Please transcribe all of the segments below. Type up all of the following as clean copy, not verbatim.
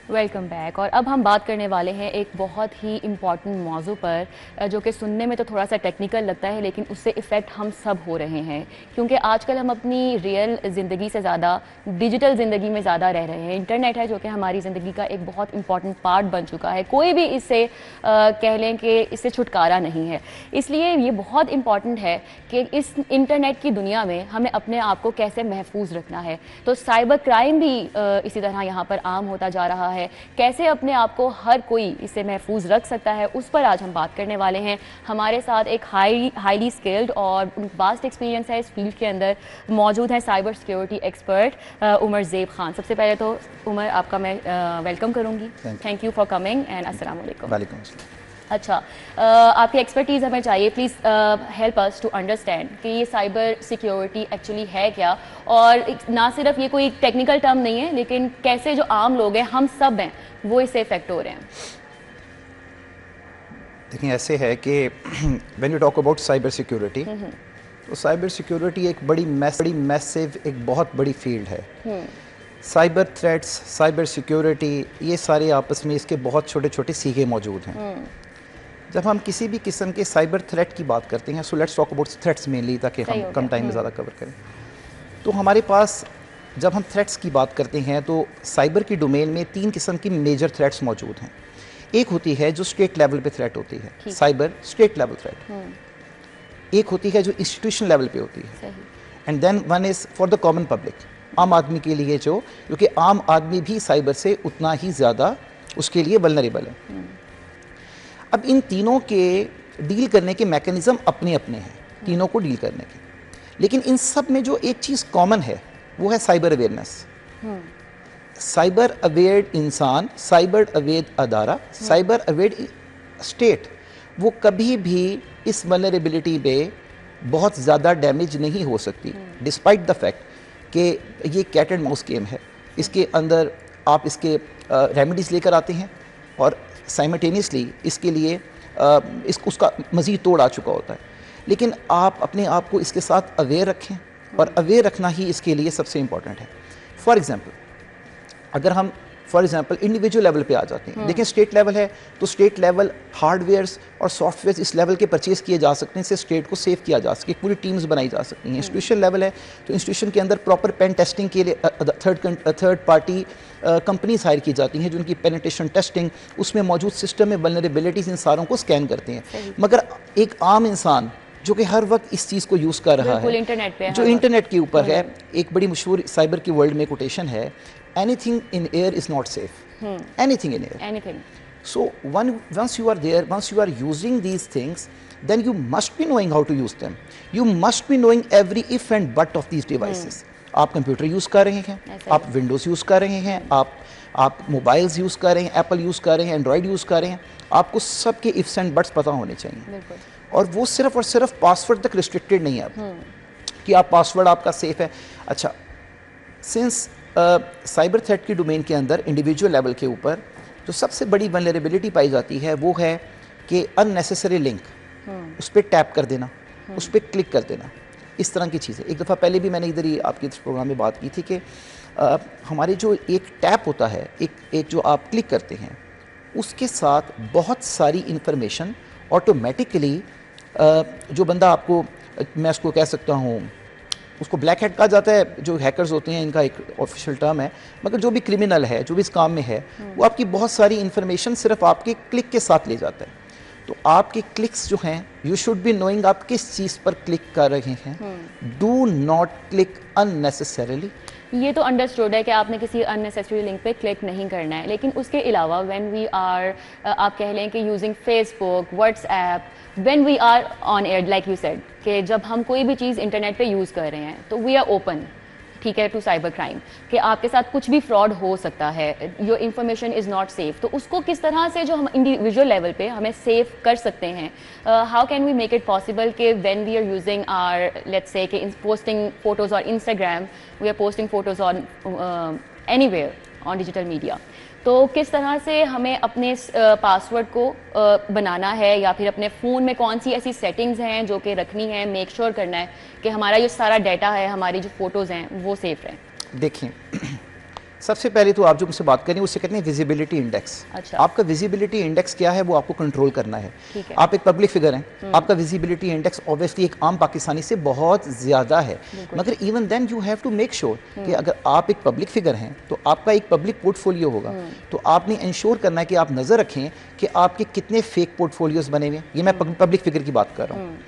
Welcome back. और अब हम बात करने वाले हैं एक बहुत ही इम्पॉर्टेंट मौजू पर जो कि सुनने में तो थोड़ा सा टेक्निकल लगता है, लेकिन उससे इफ़ेक्ट हम सब हो रहे हैं क्योंकि आजकल हम अपनी रियल ज़िंदगी से ज़्यादा डिजिटल ज़िंदगी में ज़्यादा रह रहे हैं। इंटरनेट है जो कि हमारी ज़िंदगी का एक बहुत इंपॉर्टेंट पार्ट बन चुका है। कोई भी इससे कह लें कि इससे छुटकारा नहीं है। इसलिए ये बहुत इम्पॉर्टेंट है कि इस इंटरनेट की दुनिया में हमें अपने आप को कैसे महफूज रखना है। तो साइबर क्राइम भी इसी तरह यहाँ पर आम होता जा रहा है। कैसे अपने आप को हर कोई इससे महफूज रख सकता है, उस पर आज हम बात करने वाले हैं। हमारे साथ एक हाईली स्किल्ड और वास्ट एक्सपीरियंस है इस फील्ड के अंदर मौजूद है cyber security expert Umar Zeb Khan. सबसे पहले तो उमर आपका मैं वेलकम करूंगी। Thank you for coming and अस्सलाम वालेकुम। वालेकुम। अच्छा, आपकी एक्सपर्टीज़ हमें चाहिए। Please help us to understand कि ये साइबर सिक्योरिटी एक्चुअली है क्या, और ना सिर्फ ये कोई टेक्निकल टर्म नहीं है, लेकिन कैसे जो आम लोग हैं, हम सब हैं, वो इससे इफेक्ट हो रहे हैं। देखिए, ऐसे है कि when you talk about cyber security, तो साइबर सिक्योरिटी एक बड़ी मैसिव एक बहुत बड़ी फील्ड है। साइबर थ्रेट्स, साइबर सिक्योरिटी, ये सारे आपस में इसके बहुत छोटे छोटे सीखे मौजूद हैं। जब हम किसी भी किस्म के साइबर थ्रेट की बात करते हैं, so let's talk about threats mainly, ताकि हम कम टाइम में ज़्यादा कवर करें। तो हमारे पास जब हम थ्रेट्स की बात करते हैं तो साइबर की डोमेन में 3 किस्म की मेजर थ्रेट्स मौजूद हैं। एक होती है जो स्टेट लेवल पे थ्रेट होती है, साइबर स्टेट लेवल थ्रेट। एक होती है जो इंस्टीट्यूशन लेवल पे होती है, and then one is for the common public, आम आदमी के लिए, जो क्योंकि आम आदमी भी साइबर से उतना ही ज़्यादा उसके लिए वल्नरेबल है। अब इन तीनों के डील करने के मैकेनिज़्म अपने अपने हैं, तीनों को डील करने के, लेकिन इन सब में जो एक चीज़ कॉमन है वो है साइबर अवेयरनेस। साइबर अवेयर इंसान, साइबर अवेयर अदारा, साइबर अवेयर स्टेट, वो कभी भी इस वल्नरेबिलिटी पे बहुत ज़्यादा डैमेज नहीं हो सकती, डिस्पाइट द फैक्ट कि ये कैट एंड माउस गेम है। इसके अंदर आप इसके रेमेडीज़ लेकर आते हैं और साइमल्टेनियसली इसके लिए उसका मज़ीद तोड़ आ चुका होता है, लेकिन आप अपने आप को इसके साथ अवेयर रखें, और अवेयर रखना ही इसके लिए सबसे इम्पॉर्टेंट है। फॉर एग्ज़ाम्पल, अगर हम इंडिविजुअल लेवल पे आ जाते हैं, देखिए स्टेट लेवल है तो स्टेट लेवल हार्डवेयर्स और सॉफ्टवेयर इस लेवल के परचेज़ किए जा सकते हैं, इससे स्टेट को सेव किया जा सके, पूरी टीम्स बनाई जा सकती हैं। इंस्टीट्यूशन लेवल है तो इंस्टीट्यूशन के अंदर प्रॉपर पेन टेस्टिंग के लिए थर्ड पार्टी कंपनीज हायर की जाती हैं जो उनकी पेनिट्रेशन टेस्टिंग, उसमें मौजूद सिस्टम में वल्नरेबिलिटीज़ इन सारों को स्कैन करते हैं। मगर एक आम इंसान जो कि हर वक्त इस चीज़ को यूज़ कर रहा है, इंटरनेट पे जो इंटरनेट के ऊपर है, एक बड़ी मशहूर साइबर की वर्ल्ड में कोटेशन है, anything in air is not safe. Anything in air. Anything. So once you are there, once you are using these things, then you must be knowing how to use them. You must be knowing every if and but of these devices. आप computer use कर रहे हैं, आप Windows use कर रहे हैं, आप mobiles use कर रहे हैं, एप्पल यूज़ कर रहे हैं, एंड्रॉयड यूज़ कर रहे हैं, आपको सबके इफ्स एंड बट्स पता होने चाहिए। और वो सिर्फ और सिर्फ पासवर्ड तक रिस्ट्रिक्टेड नहीं है कि आप पासवर्ड आपका सेफ है। अच्छा, सिंस साइबर थ्रेट की डोमेन के अंदर इंडिविजुअल लेवल के ऊपर जो सबसे बड़ी वल्नरेबिलिटी पाई जाती है वो है कि अननेसेसरी लिंक, उस पर टैप कर देना, उस पर क्लिक कर देना, इस तरह की चीज़ें। एक दफ़ा पहले भी मैंने इधर ही आपके इस प्रोग्राम में बात की थी कि हमारे जो एक टैप होता है, एक जो आप क्लिक करते हैं, उसके साथ बहुत सारी इंफॉर्मेशन ऑटोमेटिकली जो बंदा आपको, मैं उसको कह सकता हूँ, उसको ब्लैक हैट कहा जाता है, जो हैकर्स होते हैं इनका एक ऑफिशियल टर्म है, मगर जो भी क्रिमिनल है, जो भी इस काम में है, वो आपकी बहुत सारी इन्फॉर्मेशन सिर्फ आपके क्लिक के साथ ले जाता है। तो आपके क्लिक्स जो हैं, यू शुड बी नोइंग आप किस चीज़ पर क्लिक कर रहे हैं। Do not click unnecessarily. ये तो अंडरस्टूड है कि आपने किसी अननेसेसरी लिंक पे क्लिक नहीं करना है, लेकिन उसके अलावा व्हेन वी आर, आप कह लें कि using Facebook, WhatsApp, when we are on air, like you said, कि जब हम कोई भी चीज़ इंटरनेट पे यूज़ कर रहे हैं तो वी आर ओपन, ठीक है, टू साइबर क्राइम, कि आपके साथ कुछ भी फ्रॉड हो सकता है, your information is not safe. तो उसको किस तरह से जो हम इंडिविजुअल लेवल पे हमें सेफ कर सकते हैं, how can we make it possible कि when we are using our, let's say कि posting photos on Instagram, we are posting photos on anywhere on digital media, तो किस तरह से हमें अपने पासवर्ड को बनाना है, या फिर अपने फ़ोन में कौन सी ऐसी सेटिंग्स हैं जो कि रखनी है, मेक श्योर करना है कि हमारा जो सारा डाटा है, हमारी जो फ़ोटोज़ हैं, वो सेफ़ रहें। देखें, सबसे पहले तो आप जो मुझसे बात करें उससे कहते हैं विजिबिलिटी इंडेक्स। अच्छा। आपका विजिबिलिटी इंडेक्स क्या है वो आपको कंट्रोल करना है। ठीक है। आप एक पब्लिक फिगर हैं, आपका विजिबिलिटी इंडेक्स ऑब्वियसली एक आम पाकिस्तानी से बहुत ज़्यादा है, मगर even then you have to make sure कि अगर आप एक पब्लिक फिगर हैं तो आपका एक पब्लिक पोर्टफोलियो होगा, तो आपने इंश्योर करना है कि आप नज़र रखें कि आपके कितने फेक पोर्टफोलियोज बने हुए हैं। ये मैं पब्लिक फिगर की बात कर रहा हूँ।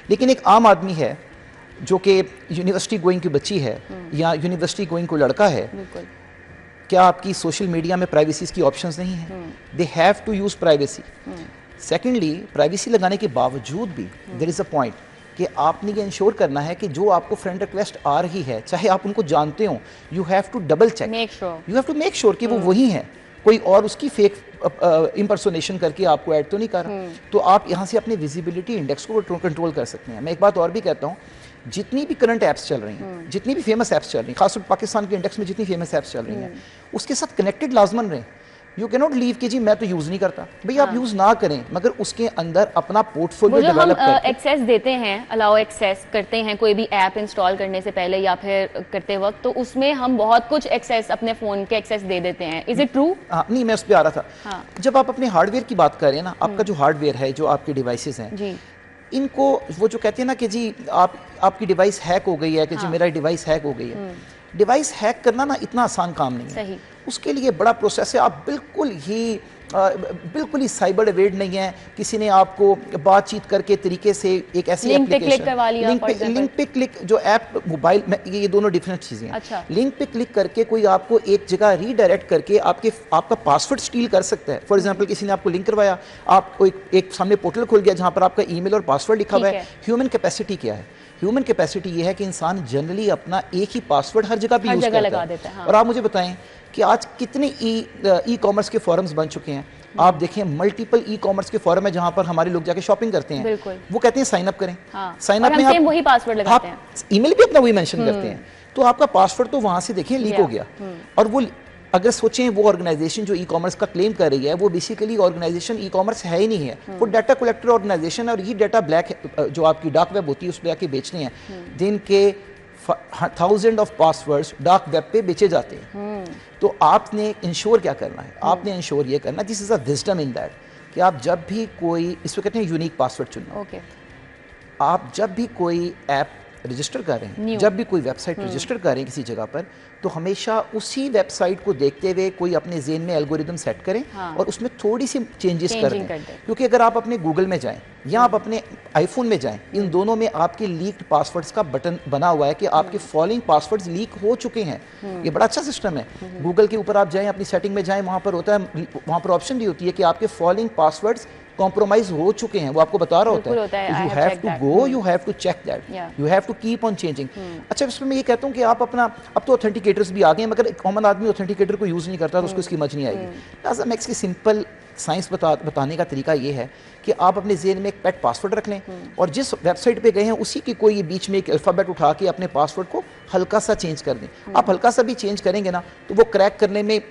लेकिन एक आम आदमी है जो कि यूनिवर्सिटी गोइंग की बच्ची है या यूनिवर्सिटी गोइंग को लड़का है, क्या आपकी सोशल मीडिया में प्राइवेसी की ऑप्शंस नहीं है? They have to use privacy. Secondly, privacy लगाने के बावजूद भी देयर इज़ अ पॉइंट कि आपने ये इंश्योर करना है कि जो आपको फ्रेंड रिक्वेस्ट आ रही है, चाहे आप उनको जानते हो, you have to double check, you have to make sure कि वो वही है, कोई और उसकी फेक इम्पर्सोनेशन करके आपको ऐड तो नहीं कर रहा। तो आप यहाँ से अपने विजिबिलिटी इंडेक्स को कंट्रोल कर सकते हैं। मैं एक बात और भी कहता हूँ, जितनी भी करंट ऐप्स चल रही हैं, जितनी भी फेमस ऐप्स चल रही हैं, खासतौर पाकिस्तान के इंडेक्स में जितनी फेमस ऐप्स चल रही हैं, उसके साथ कनेक्टेड लाजमन रहें। यू कैन नॉट लीव कि जी मैं तो यूज़ नहीं करता, भाई आप यूज़ ना करें, मगर उसके अंदर अपना पोर्टफोलियो डेवलप करें। एक्सेस देते हैं, अलाउ एक्सेस करते हैं कोई भी ऐप इंस्टॉल करने से पहले या फिर करते वक्त, तो उसमें हम बहुत कुछ एक्सेस अपने फ़ोन के एक्सेस दे देते हैं। Is it true? हाँ, नहीं, मैं उस पर आ रहा था। जब आप अपने हार्डवेयर की बात कर रहे हैं ना, आपका जो हार्डवेयर है, जो आपके डिवाइसेस हैं जी, इनको वो जो कहते हैं ना कि जी आपकी डिवाइस हैक हो गई है, कि जी मेरा डिवाइस हैक हो गई है। डिवाइस हैक करना ना इतना आसान काम नहीं है। सही। उसके लिए बड़ा प्रोसेस है। आप बिल्कुल ही साइबर अवेयर नहीं है। किसी ने आपको बातचीत करके तरीके से एक ऐसी लिंक पे क्लिक करवा लिया, लिंक पे क्लिक, जो ऐप मोबाइल में, ये दोनों डिफरेंट चीज़ें हैं। अच्छा। लिंक पे क्लिक करके कोई आपको एक जगह रीडायरेक्ट करके आपका पासवर्ड स्टील कर सकता है। फॉर एग्जांपल, किसी ने आपको लिंक करवाया, आपको एक सामने पोर्टल खुल गया जहाँ पर आपका ईमेल और पासवर्ड लिखा हुआ है। ह्यूमन कैपेसिटी क्या है? ह्यूमन कैपेसिटी ये है कि इंसान जनरली अपना एक ही पासवर्ड हर जगह पे यूज करता है। और आप मुझे बताएं कि आज कितने ई कॉमर्स के फॉरम्स बन चुके हैं। आप देखें, मल्टीपल ई कॉमर्स के फॉरम है जहां पर हमारे लोग जाके शॉपिंग करते हैं। वो कहते हैं साइन अप करें। साइन अप में आप वही पासवर्ड लगाते हैं, ईमेल भी अपना वही मेंशन करते हैं, तो आपका पासवर्ड तो वहां से देखें लीक हो गया। और वो अगर सोचें, वो ऑर्गेनाइजेशन जो ई कॉमर्स का क्लेम कर रही है, वो बेसिकली ऑर्गेनाइजेशन ई कॉमर्स है ही नहीं है, वो डाटा कलेक्टर ऑर्गेनाइजेशन है। और ये डाटा ब्लैक, जो आपकी डार्क वेब होती है, उस पर आके बेचने हैं। दिन के 1000 ऑफ पासवर्ड्स डार्क वेब पे बेचे जाते हैं। तो आपने इंश्योर क्या करना है? आपने इंश्योर ये करना, this is a wisdom in that, कि आप जब भी कोई, इसको कहते हैं यूनिक पासवर्ड चुनना। आप जब भी कोई ऐप रजिस्टर कर रहे हैं, जब भी कोई वेबसाइट रजिस्टर कर रहे हैं किसी जगह पर, तो हमेशा उसी वेबसाइट को देखते हुए कोई अपने ज़हन में एल्गोरिदम सेट करें और उसमें थोड़ी सी चेंजेस कर दें। क्योंकि अगर आप अपने गूगल में जाएं या आप अपने आईफोन में जाएं, इन दोनों में आपके लीक्ड पासवर्ड्स का बटन बना हुआ है कि आपके फॉलोइंग पासवर्ड्स लीक हो चुके हैं। ये बड़ा अच्छा सिस्टम है। गूगल के ऊपर आप जाएं, अपनी सेटिंग में जाएं, वहाँ पर होता है, वहाँ पर ऑप्शन भी होती है कि आपके फॉलोइंग पासवर्ड्स कॉम्प्रोमाइज हो चुके हैं, वो आपको बता रहा होता है। You have to go, you have to check that, you have to keep on changing. अच्छा, इसमें मैं ये कहता हूँ कि आप अपना, अब तो ऑथेंटिकेटर्स भी आ गए हैं, मगर एक कॉमन आदमी ऑथेंटिकेटर को यूज़ नहीं करता, तो उसको इसकी समझ नहीं आएगी। लिहाजा मैं इसकी सिंपल साइंस बताने का तरीका ये है कि आप अपने ज़हन में एक पेट पासवर्ड रख लें और जिस वेबसाइट पे गए हैं उसी की कोई बीच में एक अल्फ़ाबेट उठा के अपने पासवर्ड को हल्का सा चेंज कर दें। आप हल्का सा भी चेंज करेंगे ना, तो वो क्रैक करने में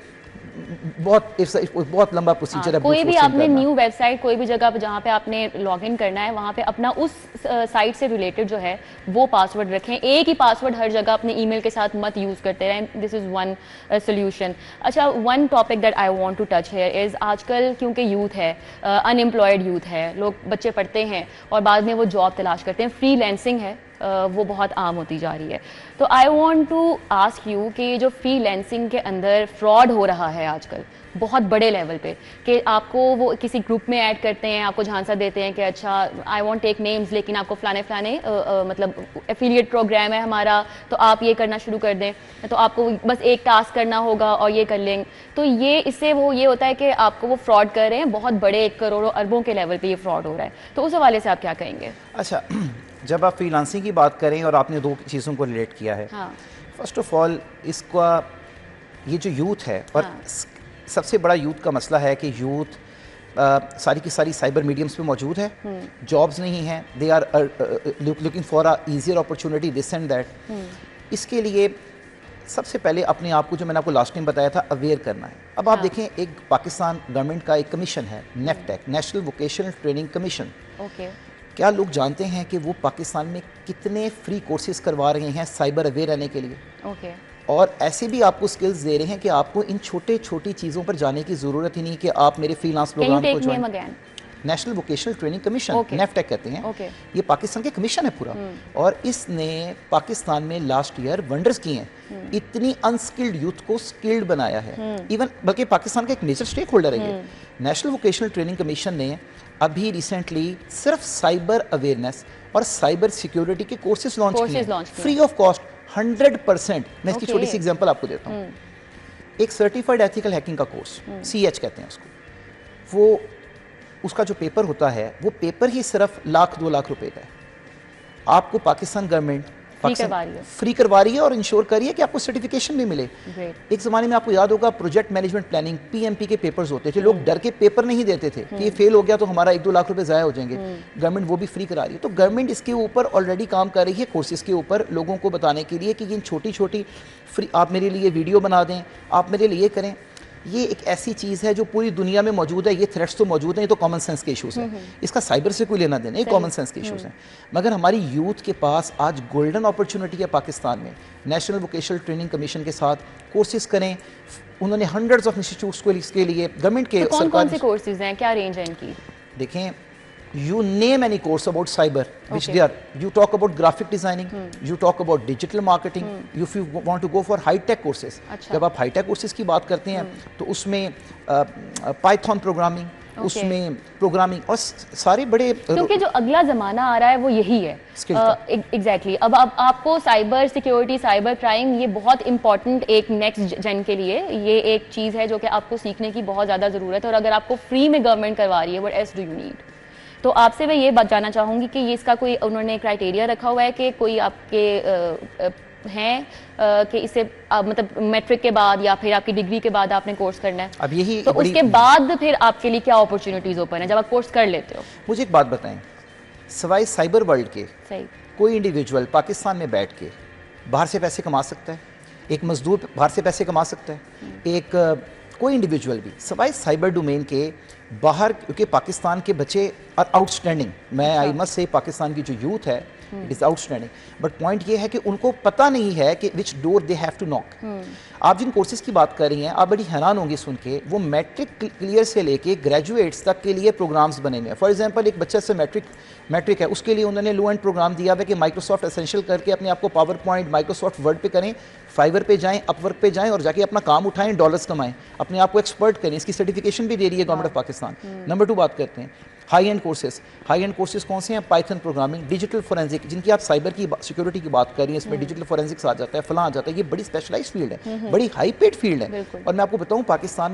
बहुत लंबा प्रोसीजर है। कोई भी आपने न्यू वेबसाइट, कोई भी जगह जहाँ पे आपने लॉगिन करना है, वहाँ पे अपना उस साइट से रिलेटेड जो है वो पासवर्ड रखें। एक ही पासवर्ड हर जगह अपने ईमेल के साथ मत यूज़ करते रहें। This is one solution. अच्छा, one topic that I want to touch here is, आजकल क्योंकि यूथ है, अनएम्प्लॉयड यूथ है, लोग बच्चे पढ़ते हैं और बाद में वो जॉब तलाश करते हैं, फ्रीलांसिंग है, वो बहुत आम होती जा रही है। तो I want to ask you कि जो फ्रीलांसिंग के अंदर फ्रॉड हो रहा है आजकल बहुत बड़े लेवल पे, कि आपको वो किसी ग्रुप में ऐड करते हैं, आपको झांसा देते हैं कि अच्छा आई वांट टेक नेम्स, लेकिन आपको फलाने मतलब एफिलिएट प्रोग्राम है हमारा, तो आप ये करना शुरू कर दें, तो आपको बस एक टास्क करना होगा और ये कर लेंगे। तो ये इससे वो ये होता है कि आपको वो फ्रॉड कर रहे हैं, बहुत बड़े करोड़ों अरबों के लेवल पे ये फ्रॉड हो रहा है। तो उस हवाले से आप क्या कहेंगे? अच्छा, जब आप फ्रीलांसिंग की बात करें और आपने दो चीज़ों को रिलेट किया है, फर्स्ट ऑफ ऑल इसका ये जो यूथ है, और सबसे बड़ा यूथ का मसला है कि यूथ सारी की सारी साइबर मीडियम्स पे मौजूद है, जॉब्स नहीं हैं, they are looking for a easier opportunity, this and that. इसके लिए सबसे पहले अपने आप को, जो मैंने आपको लास्ट टाइम बताया था, अवेयर करना है। अब आप देखें, एक पाकिस्तान गवर्नमेंट का एक कमीशन है, नेफ्टेक, नेशनल वोकेशनल ट्रेनिंग कमीशन। क्या लोग जानते हैं कि वो पाकिस्तान में कितने फ्री कोर्सेज करवा रहे हैं साइबर अवेयर रहने के लिए? और ऐसे भी आपको स्किल्स दे रहे हैं कि आपको इन छोटे छोटी चीज़ों पर जाने की ज़रूरत ही नहीं कि आप मेरे फ्रीलांस प्रोग्राम को join. National vocational training commission, नेफ्टेक कहते हैं, ये पाकिस्तान के कमीशन है पूरा, और इसने पाकिस्तान में लास्ट ईयर वंडर्स किए हैं, इतनी अनस्किल्ड यूथ को स्किल्ड बनाया है। इवन बल्कि पाकिस्तान का एक मेजर स्टेक होल्डर है ये। नेशनल वोकेशनल ट्रेनिंग कमीशन ने अभी रिसेंटली सिर्फ साइबर अवेयरनेस और साइबर सिक्योरिटी के कोर्सेज लॉन्च किए फ्री ऑफ कॉस्ट 100%। मैं इसकी छोटी सी एग्जांपल आपको देता हूँ। एक सर्टिफाइड एथिकल हैकिंग का कोर्स, CH कहते हैं उसको, वो उसका जो पेपर होता है वो पेपर ही सिर्फ $1-2 लाख का है। आपको पाकिस्तान गवर्नमेंट फ्री करवा रही है और इंश्योर कर रही है कि आपको सर्टिफिकेशन भी मिले। एक ज़माने में आपको याद होगा प्रोजेक्ट मैनेजमेंट प्लानिंग PMP के पेपर्स होते थे, लोग डर के पेपर नहीं देते थे कि ये फेल हो गया तो हमारा 1-2 लाख रुपए ज़ाया हो जाएंगे। गवर्नमेंट वो भी फ्री करा रही है। तो गवर्नमेंट इसके ऊपर ऑलरेडी काम कर रही है, कोर्सेज के ऊपर लोगों को बताने के लिए कि इन छोटी छोटी फ्री, आप मेरे लिए वीडियो बना दें, आप मेरे लिए करें। ये एक ऐसी चीज़ है जो पूरी दुनिया में मौजूद है। ये थ्रेट्स तो मौजूद हैं, ये तो कॉमन सेंस के इश्यूज़ हैं, इसका साइबर से कोई लेना देना, ये कॉमन सेंस के इश्यूज़ हैं। मगर हमारी यूथ के पास आज गोल्डन अपॉर्चुनिटी है पाकिस्तान में। नेशनल वोकेशनल ट्रेनिंग कमीशन के साथ कोर्सेज करें, उन्होंने हंड्रेड्स ऑफ इंस्टीट्यूट्स को इसके लिए गवर्नमेंट के तो कौन से कोर्सेज हैं, क्या रेंज है इनकी? देखें, you name any course about cyber which they are, you talk about graphic designing, you talk about digital marketing, if you want to go for high tech courses, जब आप high tech courses की बात करते हैं तो उसमें python programming, उसमें programming और सारे बड़े, क्योंकि जो अगला ज़माना आ रहा है वो यही है। एग्जैक्टली। अब आपको साइबर सिक्योरिटी, साइबर क्राइम, ये बहुत इंपॉर्टेंट एक नेक्स्ट जेन के लिए ये एक चीज़ है जो कि आपको सीखने की बहुत ज़्यादा ज़रूरत है। और अगर आपको फ्री में गवर्नमेंट करवा रही है, what else do you need? तो आपसे मैं ये बात जानना चाहूँगी कि ये इसका कोई उन्होंने क्राइटेरिया रखा हुआ है कि कोई आपके हैं कि इसे मतलब मैट्रिक के बाद या फिर आपकी डिग्री के बाद आपने कोर्स करना है? अब यही तो उसके बाद फिर आपके लिए क्या अपॉर्चुनिटीज ओपन है जब आप कोर्स कर लेते हो? मुझे एक बात बताएं, सवाई साइबर वर्ल्ड के सही कोई इंडिविजुअल पाकिस्तान में बैठ के बाहर से पैसे कमा सकता है? एक मजदूर बाहर से पैसे कमा सकता है? एक कोई इंडिविजुअल भी सवाई साइबर डोमेन के बाहर, क्योंकि पाकिस्तान के बच्चे आर आउटस्टैंडिंग। मैं आई मस्ट से पाकिस्तान की जो यूथ है it is outstanding, but point ये है कि उनको पता नहीं है कि which door they have to knock. आप जिन कोर्सेज की बात कर रही हैं, आप बड़ी हैरान होंगी सुन के, वो मैट्रिक क्लियर से लेके ग्रेजुएट्स तक के लिए प्रोग्राम्स बने हुए हैं। फॉर एग्जांपल, एक बच्चे से मैट्रिक है, उसके लिए उन्होंने लो एंड प्रोग्राम दिया हुआ है कि माइक्रोसॉफ्ट एसेंशियल करके अपने आप को पावर पॉइंट, माइक्रोसॉफ्ट वर्ड पे करें, फाइवर पे जाएं, अपवर्क पे जाएं और जाके अपना काम उठाएं, डॉलर्स कमाएं, अपने आप को एक्सपर्ट करें। इसकी सर्टिफिकेशन भी दे रही है गवर्नमेंट ऑफ पाकिस्तान। नंबर 2 बात करते हैं हाई एंड कोर्सेज कौन से हैं? पाइथन प्रोग्रामिंग, डिजिटल फोरेंसिक, जिनकी आप साइबर की सिक्योरिटी की बात कर रही हैं, इसमें डिजिटल फोरेंसिक्स आ जाता है, फलां आ जाता है। ये बड़ी स्पेशलाइज्ड फील्ड है, बड़ी हाई पेड फील्ड है। और मैं आपको बताऊं, पाकिस्तान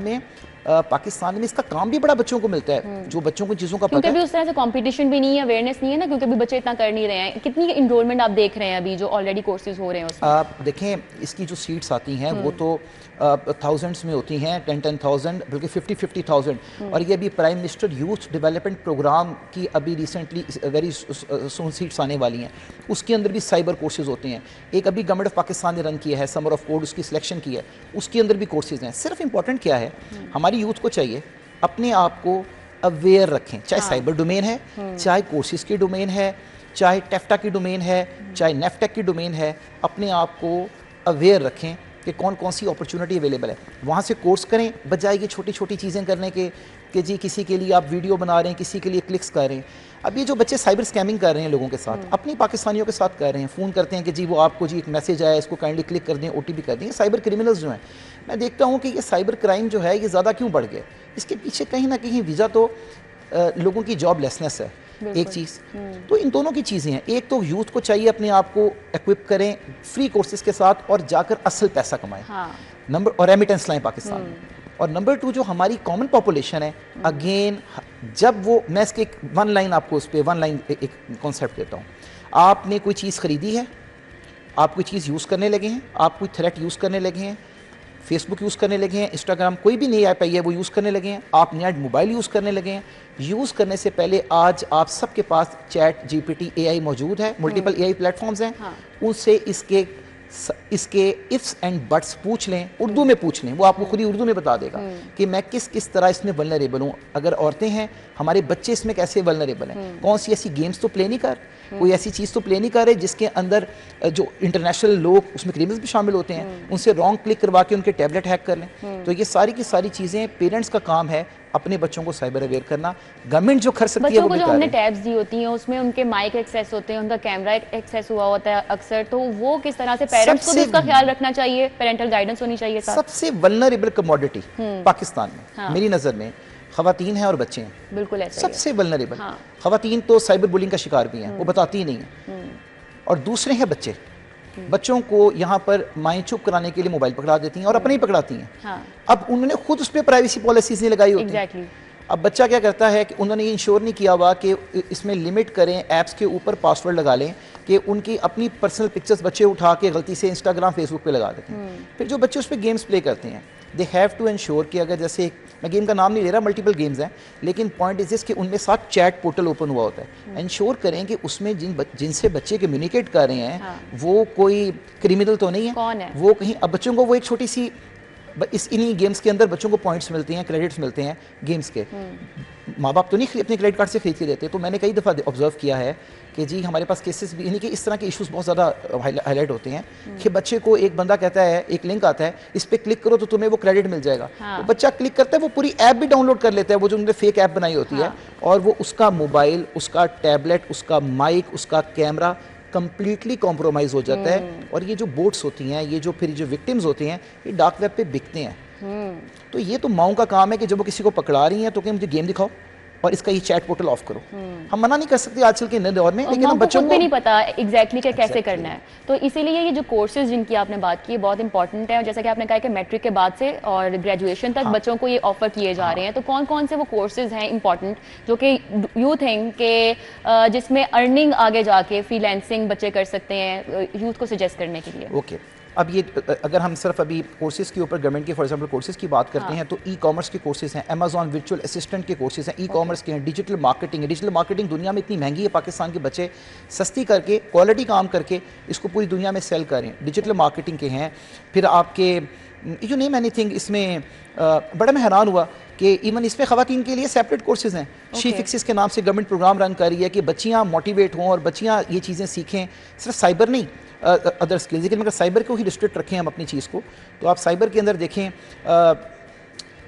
में इसका काम भी बड़ा बच्चों को मिलता है, जो बच्चों को चीज़ों का पता है। क्योंकि उस तरह से कंपटीशन भी नहीं है, अवेयरनेस नहीं है ना, क्योंकि अभी बच्चे इतना कर नहीं रहे हैं। कितनी इनरोलमेंट आप देख रहे हैं अभी जो ऑलरेडी कोर्सेज हो रहे हैं उसमें? आप देखें, इसकी जो सीट्स आती हैं वो तो थाउजेंड्स में होती हैं, 10,000 बल्कि 50,000। और ये अभी prime minister youth development program की अभी रिसेंटली वेरी सून सीट्स आने वाली हैं, उसके अंदर भी साइबर कोर्सेज होते हैं। एक अभी गवर्नमेंट ऑफ पाकिस्तान ने रन किया है, समर ऑफ कोड, उसकी सिलेक्शन की है, उसके अंदर भी कोर्सेज हैं। सिर्फ इंपॉर्टेंट क्या है, हमारी यूथ को चाहिए अपने आप को अवेयर रखें, चाहे साइबर डोमेन है, चाहे कोर्सेज की डोमेन है, चाहे टेफ्टा की डोमेन है, चाहे नेफ्टेक की डोमेन है, अपने आप को अवेयर रखें कि कौन कौन सी अपॉर्चुनिटी अवेलेबल है। वहाँ से कोर्स करें, बजाय ये छोटी छोटी चीज़ें करने के कि जी किसी के लिए आप वीडियो बना रहे हैं, किसी के लिए क्लिक्स कर रहे हैं। अब ये जो बच्चे साइबर स्कैमिंग कर रहे हैं लोगों के साथ, अपनी पाकिस्तानियों के साथ कर रहे हैं, फ़ोन करते हैं कि जी वो आपको जी एक मैसेज आया, इसको काइंडली क्लिक कर दें, OTP कर दें। साइबर क्रिमिनल्स जो हैं, मैं देखता हूँ कि ये साइबर क्राइम जो है ये ज़्यादा क्यों बढ़ गया। इसके पीछे कहीं ना कहीं वजह तो लोगों की जॉबलेसनेस है, एक चीज़। तो इन दोनों की चीज़ें हैं। एक तो यूथ को चाहिए अपने आप को एक्विप करें फ्री कोर्सेज के साथ और जाकर असल पैसा कमाएं, नंबर और रेमिटेंस लाएं पाकिस्तान में। और नंबर 2 जो हमारी कॉमन पॉपुलेशन है, अगेन जब वो, मैं इसके वन लाइन आपको उस पर वन लाइन एक कॉन्सेप्ट देता हूँ। आपने कोई चीज़ ख़रीदी है, आप कोई चीज़ यूज़ करने लगे हैं, आप कोई थ्रेट यूज़ करने लगे हैं, फेसबुक यूज़ करने लगे हैं, इंस्टाग्राम, कोई भी नई ऐप आई है वो यूज़ करने लगे हैं, आप नया मोबाइल यूज़ करने लगे हैं। यूज़ करने से पहले आज आप सबके पास चैट GPT AI मौजूद है, मल्टीपल AI प्लेटफॉर्म्स हैं, उनसे इसके इसके इफ्स एंड बट्स पूछ लें, उर्दू में पूछ लें, वो आपको खुद ही उर्दू में बता देगा कि मैं किस किस तरह इसमें वल्नरेबल हूँ। अगर औरतें हैं, हमारे बच्चे इसमें कैसे वल्नरेबल हैं, कौन सी ऐसी गेम्स तो प्ले नहीं कर, कोई ऐसी चीज़ तो प्ले नहीं कर रहे जिसके अंदर जो इंटरनेशनल लोग उसमें क्रिमिनल्स भी शामिल होते हैं, उनसे रॉन्ग क्लिक करवा के उनके टैबलेट हैक कर लें। तो ये सारी की सारी चीज़ें पेरेंट्स का काम है अपने बच्चों को साइबर अवेयर करना। गवर्नमेंट जो कर सकती है वो जो हमने टैब्स दी होती हैं उसमें उनके माइक एक्सेस होते हैं, उनका कैमरा एक्सेस हुआ होता है अक्सर, तो वो किस तरह से पेरेंट्स को भी उसका ख्याल रखना चाहिए, पेरेंटल गाइडेंस होनी चाहिए साथ। सबसे वल्नरेबल कमोडिटी पाकिस्तान में, हाँ। मेरी नज़र में खवातीन हैं और बच्चे हैं। बिल्कुल ऐसा सबसे वल्नरेबल। हाँ। खवातीन तो साइबर बुलिंग का शिकार भी हैं, वो बताती ही नहीं है। और दूसरे हैं बच्चे। बच्चों को यहाँ पर माएँ चुप कराने के लिए मोबाइल पकड़ा देती हैं और अपने ही पकड़ाती हैं। हाँ। अब उन्होंने खुद उस पर प्राइवेसी पॉलिसीज नहीं लगाई होती। Exactly. अब बच्चा क्या करता है कि उन्होंने ये इंश्योर नहीं किया हुआ कि इसमें लिमिट करें, ऐप्स के ऊपर पासवर्ड लगा लें कि उनकी अपनी पर्सनल पिक्चर्स बच्चे उठा के गलती से इंस्टाग्राम फेसबुक पे लगा देते हैं। फिर जो बच्चे उस पर गेम्स प्ले करते हैं, दे हैव टू इंश्योर कि अगर जैसे, मैं गेम का नाम नहीं ले रहा, मल्टीपल गेम्स हैं, लेकिन पॉइंट इज दिस कि उनमें साथ चैट पोर्टल ओपन हुआ होता है। इंश्योर करें कि उसमें जिनसे बच्चे कम्युनिकेट कर रहे हैं, हाँ। वो कोई क्रिमिनल तो नहीं है, कौन है वो कहीं। अब बच्चों को वो एक छोटी सी इन्हीं गेम्स के अंदर बच्चों को पॉइंट्स मिलते हैं, क्रेडिट्स मिलते हैं गेम्स के। माँ बाप तो नहीं अपने क्रेडिट कार्ड से खरीद के देते। तो मैंने कई दफ़ा ऑब्जर्व किया है कि जी हमारे पास केसेस भी इन्हीं के इस तरह के इश्यूज बहुत ज़्यादा हाईलाइट होते हैं कि बच्चे को एक बंदा कहता है, एक लिंक आता है, इस पर क्लिक करो तो तुम्हें वो क्रेडिट मिल जाएगा। हाँ। तो बच्चा क्लिक करता है, वो पूरी ऐप भी डाउनलोड कर लेता है, वो जो उन्होंने फेक ऐप बनाई होती है, और वो उसका मोबाइल, उसका टैबलेट, उसका माइक, उसका कैमरा कंप्लीटली कॉम्प्रोमाइज़ हो जाता है। और ये जो बोट्स होती हैं, ये जो फिर जो विक्टिम्स होते हैं, ये डार्क वेब पे बिकते हैं। तो ये तो माओं का काम है कि जब वो किसी को पकड़ा रही हैं तो कि मुझे गेम दिखाओ और इसका ये चैट पोर्टल ऑफ करो। हम मना नहीं कर सकते आजकल के नए दौर में, लेकिन हम बच्चों को भी नहीं पता एग्जैक्टली कि कैसे करना है। तो इसीलिए ये जो कोर्सेज जिनकी आपने बात की बहुत इंपॉर्टेंट है, और जैसा कि आपने कहा कि मैट्रिक के बाद से और ग्रेजुएशन तक बच्चों को ये ऑफर किए जा रहे हैं। तो कौन कौन से वो कोर्सेज हैं इंपॉर्टेंट जो कि यू थिंक के जिसमें अर्निंग आगे जाके फ्रीलांसिंग बच्चे कर सकते हैं, यूथ को सजेस्ट करने के लिए? ओके, अब ये अगर हम सिर्फ अभी कोर्सेज के ऊपर गवर्नमेंट के फॉर एग्जांपल कोर्सेज की बात करते हैं, तो ई कॉमर्स के कोर्सेज हैं, अमेजॉन वर्चुअल असिस्टेंट के कोर्सेज हैं, ई कॉमर्स के हैं, डिजिटल मार्केटिंग है। डिजिटल मार्केटिंग दुनिया में इतनी महंगी है, पाकिस्तान के बच्चे सस्ती करके क्वालिटी काम करके इसको पूरी दुनिया में सेल कर रहे हैं। डिजिटल मार्केटिंग के हैं। फिर आपके यू नेम एनीथिंग, इसमें बड़ा मैं हैरान हुआ कि इवन इसमें ख़वातीन के लिए सेपरेट कोर्सेज हैं। शी फिक्सिस के नाम से गवर्नमेंट प्रोग्राम रन कर रही है कि बच्चियाँ मोटिवेट हों और बच्चियाँ ये चीज़ें सीखें, सिर्फ साइबर नहीं, अदर स्किल्स। लेकिन मगर साइबर को ही रिस्ट्रिक्ट रखें हम अपनी चीज़ को। तो आप साइबर के अंदर देखें,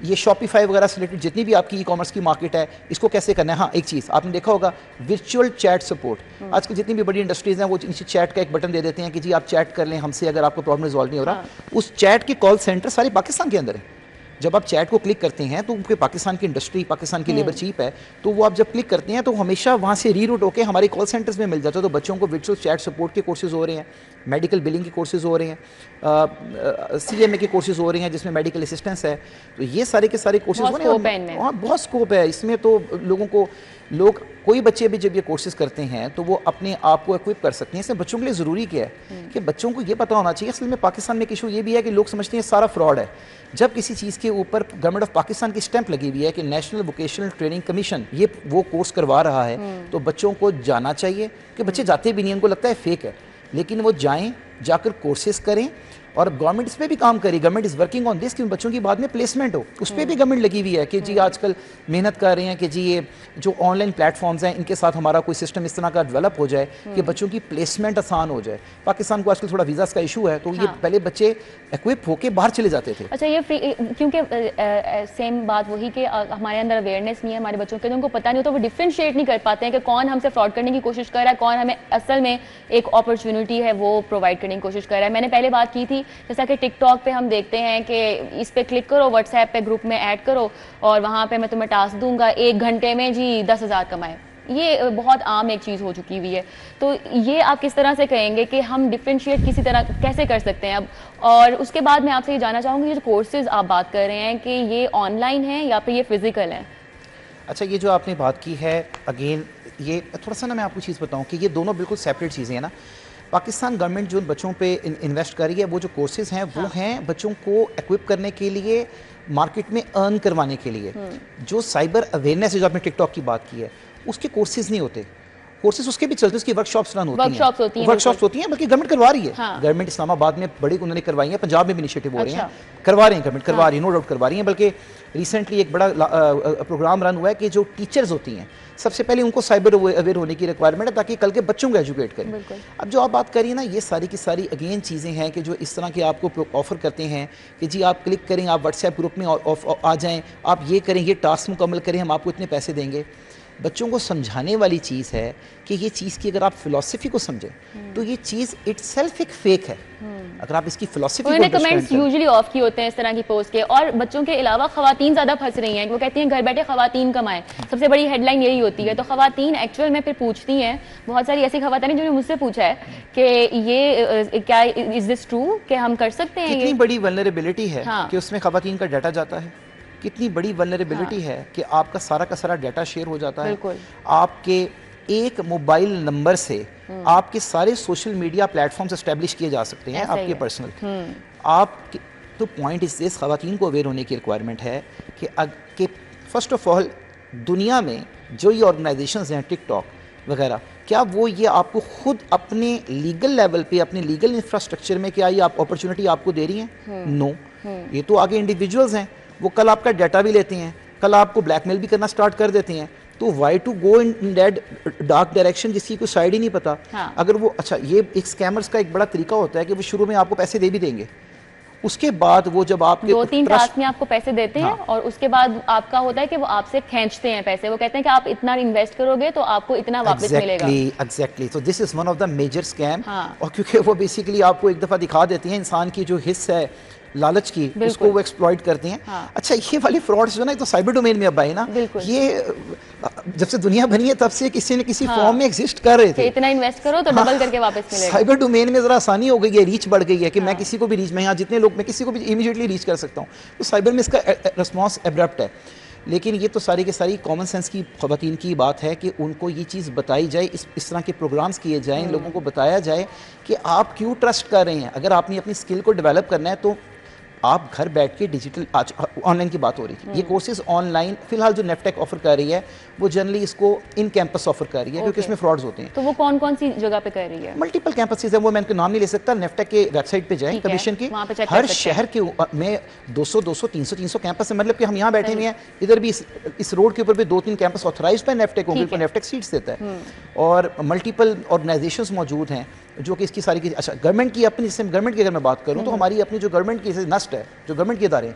ये शॉपिफाई वगैरह से रिलेटेड जितनी भी आपकी ई कॉमर्स की मार्केट है, इसको कैसे करना है। हाँ, एक चीज़ आपने देखा होगा, वर्चुअल चैट सपोर्ट। आजकल जितनी भी बड़ी इंडस्ट्रीज़ हैं वो नीचे चैट का एक बटन दे देते हैं कि जी आप चैट कर लें हमसे अगर आपको प्रॉब्लम रिजॉल्व नहीं हो रहा। उस चैट के कॉल सेंटर सारे पाकिस्तान के अंदर है। जब आप चैट को क्लिक करते हैं तो उनके पाकिस्तान की इंडस्ट्री, पाकिस्तान की लेबर चीप है, तो वो आप जब क्लिक करते हैं तो हमेशा वहाँ से रीरूट होकर हमारे कॉल सेंटर्स में मिल जाता है। तो बच्चों को वर्चुअल चैट सपोर्ट के कोर्सेज हो रहे हैं, मेडिकल बिलिंग के कोर्सेज हो रहे हैं, CMA के कोर्सेज हो रहे हैं जिसमें मेडिकल असिस्टेंस है। तो ये सारे के सारे कोर्सेज हो रहे हैं। हाँ, बहुत स्कोप है इसमें। तो लोग कोई बच्चे भी जब ये कोर्सेज करते हैं तो वो अपने आप को इक्विप कर सकते हैं। इसमें बच्चों के लिए ज़रूरी क्या है कि बच्चों को ये पता होना चाहिए। असल में पाकिस्तान में एक इशू ये भी है कि लोग समझते हैं सारा फ्रॉड है। जब किसी चीज़ के ऊपर गवर्नमेंट ऑफ पाकिस्तान की स्टैंप लगी हुई है कि नेशनल वोकेशनल ट्रेनिंग कमीशन ये वो कोर्स करवा रहा है, तो बच्चों को जाना चाहिए। कि बच्चे जाते भी नहीं, उनको लगता है फेक है, लेकिन वो जाएँ, जाकर कोर्सेज करें। और गवर्नमेंट इस पर भी काम करी, government is working on this कि बच्चों की बाद में प्लेसमेंट हो। उस पर भी गवर्नमेंट लगी हुई है कि जी आजकल मेहनत कर रहे हैं कि जी ये जो ऑनलाइन प्लेटफॉर्म्स हैं इनके साथ हमारा कोई सिस्टम इस तरह का डेवलप हो जाए कि बच्चों की प्लेसमेंट आसान हो जाए। पाकिस्तान को आजकल थोड़ा वीज़ास का इशू है, तो ये पहले बच्चे इक्विप होकर बाहर चले जाते थे। अच्छा, ये क्योंकि सेम बात वही कि हमारे अंदर अवेयरनेस नहीं है हमारे बच्चों के, तो उनको पता नहीं होता, वो डिफ्रेंशिएट नहीं कर पाते हैं कि कौन हमसे फ्रॉड करने की कोशिश कर रहा है, कौन हमें असल में एक अपॉर्चुनिटी है वो प्रोवाइड करने की कोशिश कर रहा है। मैंने पहले बात की थी जैसा कि टिकटॉक पे हम देखते हैं कि इस पे क्लिक करो, व्हाट्सएप पे ग्रुप में ऐड करो और वहाँ पे मैं तुम्हें टास्क दूंगा, 1 घंटे में जी 10,000 कमाए। ये बहुत आम एक चीज़ हो चुकी हुई है। तो ये आप किस तरह से कहेंगे कि हम डिफ्रेंशिएट किसी तरह कैसे कर सकते हैं अब? और उसके बाद मैं आपसे ये जानना चाहूँगी, ये जो कोर्सेज आप बात कर रहे हैं कि ये ऑनलाइन है या फिर ये फिजिकल है? अच्छा, ये जो आपने बात की है, अगेन ये थोड़ा सा ना मैं आपको चीज़ बताऊँ कि ये दोनों बिल्कुल सेपरेट चीज़ें हैं ना। पाकिस्तान गवर्नमेंट जो बच्चों पे इन्वेस्ट कर रही है, वो जो कोर्सेज हैं वो हैं बच्चों को इक्विप करने के लिए, मार्केट में अर्न करवाने के लिए। जो साइबर अवेयरनेस है, जो आपने टिकटॉक की बात की है, उसके कोर्सेज नहीं होते। कोर्सेज उसके भी चलते हैं, उसकी वर्कशॉप्स रन होती हैं, वर्कशॉप्स होती हैं, बल्कि गवर्नमेंट करवा रही है। हाँ। गवर्नमेंट इस्लामाबाद में बड़ी उन्होंने करवाई है, पंजाब में भी इनिशिएटिव हो रहे अच्छा। हैं, करवा रहे हैं, गवर्नमेंट करवा रही है, नो डाउट करवा रही है। बल्कि रिसेंटली एक बड़ा प्रोग्राम रन हुआ है कि जो टीचर्स होती हैं सबसे पहले उनको साइबर अवेयर होने की रिक्वायरमेंट है, ताकि कल के बच्चों को एजुकेट करें। अब जो आप बात करिए ना, ये सारी की सारी अगेन चीज़ें हैं कि जो इस तरह के आपको ऑफर करते हैं कि जी आप क्लिक करें, आप व्हाट्सएप ग्रुप में आ जाएं, आप ये करें, ये टास्क मुकम्मल करें, हम आपको इतने पैसे देंगे। बच्चों को समझाने वाली चीज़ है कि ये चीज़ की अगर आप फिलॉसफी को समझें तो ये चीज़ इटसेल्फ एक फेक है। अगर आप इसकी फिलॉसफी को कमेंट्स यूजुअली ऑफ किए होते हैं इस तरह की पोस्ट के, और बच्चों के अलावा खवातीन ज़्यादा फंस रही हैं। वो कहती हैं घर बैठे खवातीन कमाएं, सबसे बड़ी हेडलाइन यही होती है। तो खवातीन एक्चुअल में फिर पूछती हैं, बहुत सारी ऐसी खवातीन जिन्होंने मुझसे पूछा है कि ये क्या इज दिस ट्रू कि हम कर सकते हैं। कितनी बड़ी वल्नरेबिलिटी है कि उसमें खवातीन का डाटा जाता है, कितनी बड़ी वल्नरेबिलिटी है कि आपका सारा का सारा डाटा शेयर हो जाता है। आपके एक मोबाइल नंबर से आपके सारे सोशल मीडिया प्लेटफॉर्म्स एस्टेब्लिश किए जा सकते हैं, आपके पर्सनल। आप तो पॉइंट इस दिस, खवातीन को अवेयर होने की रिक्वायरमेंट है कि फर्स्ट ऑफ ऑल दुनिया में जो ये ऑर्गेनाइजेशंस हैं टिकटॉक वगैरह, क्या वो ये आपको खुद अपने लीगल लेवल पे, अपने लीगल इंफ्रास्ट्रक्चर में क्या ये आप अपॉर्चुनिटी आपको दे रही हैं? नो। ये तो आगे इंडिविजुअल्स हैं, वो कल आपका डाटा भी लेते हैं, कल आपको ब्लैकमेल भी करना स्टार्ट कर देते हैं। तो why to go in that dark direction जिसकी कोई साइड ही नहीं पता। हाँ। अगर वो अच्छा, ये एक स्कैमर्स का एक बड़ा तरीका होता है कि वो शुरू में आपको पैसे दे भी देंगे, उसके बाद वो जब आपके 2-3 टास्क में आपको पैसे देते हैं, और उसके बाद आपका होता है कि वो आपसे खींचते हैं पैसे। वो कहते हैं कि आप इतना इन्वेस्ट करोगे तो आपको इतना वापस मिलेगा। एग्जैक्टली। तो this is one of the major scam. और क्योंकि वो बेसिकली आपको एक दफा दिखा देते हैं इंसान की जो हिस्स है लालच की, उसको वो एक्सप्लॉइट करते हैं। अच्छा, ये वाली फ्रॉड्स जो ना, तो साइबर डोमेन में अब आए ना, ये जब से दुनिया बनी है तब से किसी न किसी फॉर्म में एग्जिस्ट कर रहे थे। इतना इन्वेस्ट करो तो डबल करके वापस मिलेगा। साइबर डोमेन में जरा आसानी हो गई है, रीच बढ़ गई है कि मैं किसी को भी रीच, मैं यहाँ जितने लोग, मैं किसी को भी इमीडिएटली रीच कर सकता हूँ। तो साइबर में इसका रिस्पॉन्स एब्रप्ट है। लेकिन ये तो सारी की सारी कॉमन सेंस की खवातीन की बात है कि उनको ये चीज़ बताई जाए, इस तरह के प्रोग्राम्स किए जाएं, लोगों को बताया जाए कि आप क्यों ट्रस्ट कर रहे हैं। अगर आपने अपनी स्किल को डेवलप करना है तो आप घर बैठ के डिजिटल, आज ऑनलाइन की बात हो रही थी, ये कोर्सेज ऑनलाइन फिलहाल जो नेफ्टेक ऑफर कर रही है वो जनरली इसको इन कैंपस ऑफर कर रही है, क्योंकि इसमें फ्रॉड्स होते हैं। तो वो कौन कौन सी जगह पे कर रही है? मल्टीपल कैंपसेस है, वो मैं इनका नाम नहीं ले सकता। नेफ्टेक के वेबसाइट पे जाएं, कमीशन की, हर शहर के में 200, 300 कैंपस है। मतलब कि हम यहाँ बैठे हुए हैं, इधर भी इस रोड के ऊपर भी 2-3 कैंपस ऑथराइज्ड है नेफ्टेक, उनको नेफ्टेक सीट्स देता है, और मल्टीपल ऑर्गेनाइजेशंस मौजूद हैं जो कि इसकी सारी की। अच्छा, गवर्नमेंट की अपनी, जैसे गवर्नमेंट की अगर मैं बात करूँ तो हमारी अपनी जो गवर्नमेंट की नस्ट है, जो गवर्नमेंट के इदारे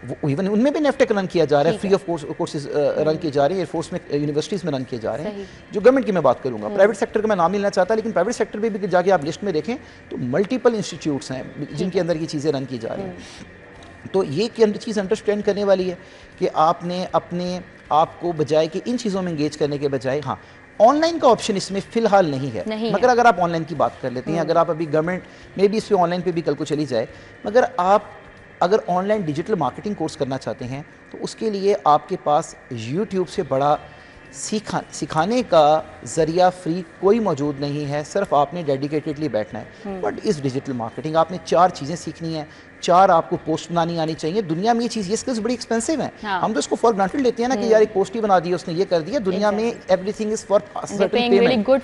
वो इवन उनमें भी नेफ्टेक रन किया जा रहा है, फ्री ऑफ कोर्सेज रन किए जा रहे हैं, एयरफोर्स में, यूनिवर्सिटीज़ में रन किए जा रहे हैं। जो गवर्नमेंट की मैं बात करूँगा, प्राइवेट सेक्टर का मैं नाम नहीं लेना चाहता, लेकिन प्राइवेट सेक्टर में भी जाके आप लिस्ट में देखें तो मल्टीपल इंस्टीट्यूट्स हैं जिनके अंदर ये चीज़ें रन की जा रही हैं। तो ये चीज़ अंडरस्टैंड करने वाली है कि आपने अपने आप को बजाय कि इन चीज़ों में इंगेज करने के बजाय, हाँ ऑनलाइन का ऑप्शन इसमें फिलहाल नहीं है, मगर अगर आप ऑनलाइन की बात कर लेते हैं, अगर आप अभी गवर्नमेंट में भी इस पर ऑनलाइन पे भी कल को चली जाए, मगर आप अगर ऑनलाइन डिजिटल मार्केटिंग कोर्स करना चाहते हैं तो उसके लिए आपके पास यूट्यूब से बड़ा सिखाने का ज़रिया फ्री कोई मौजूद नहीं है। सिर्फ आपने डेडिकेटेडली बैठना है। बट इस डिजिटल मार्केटिंग आपने 4 चीज़ें सीखनी है, 4 आपको पोस्ट बनानी आनी चाहिए। दुनिया में ये चीज़, ये स्किल्स बड़ी एक्सपेंसिव हैं। हम तो इसको फॉर ग्रांटेड लेते हैं ना कि यार एक पोस्ट ही बना दी, उसने ये कर दिया। दुनिया में everything is for certain payment,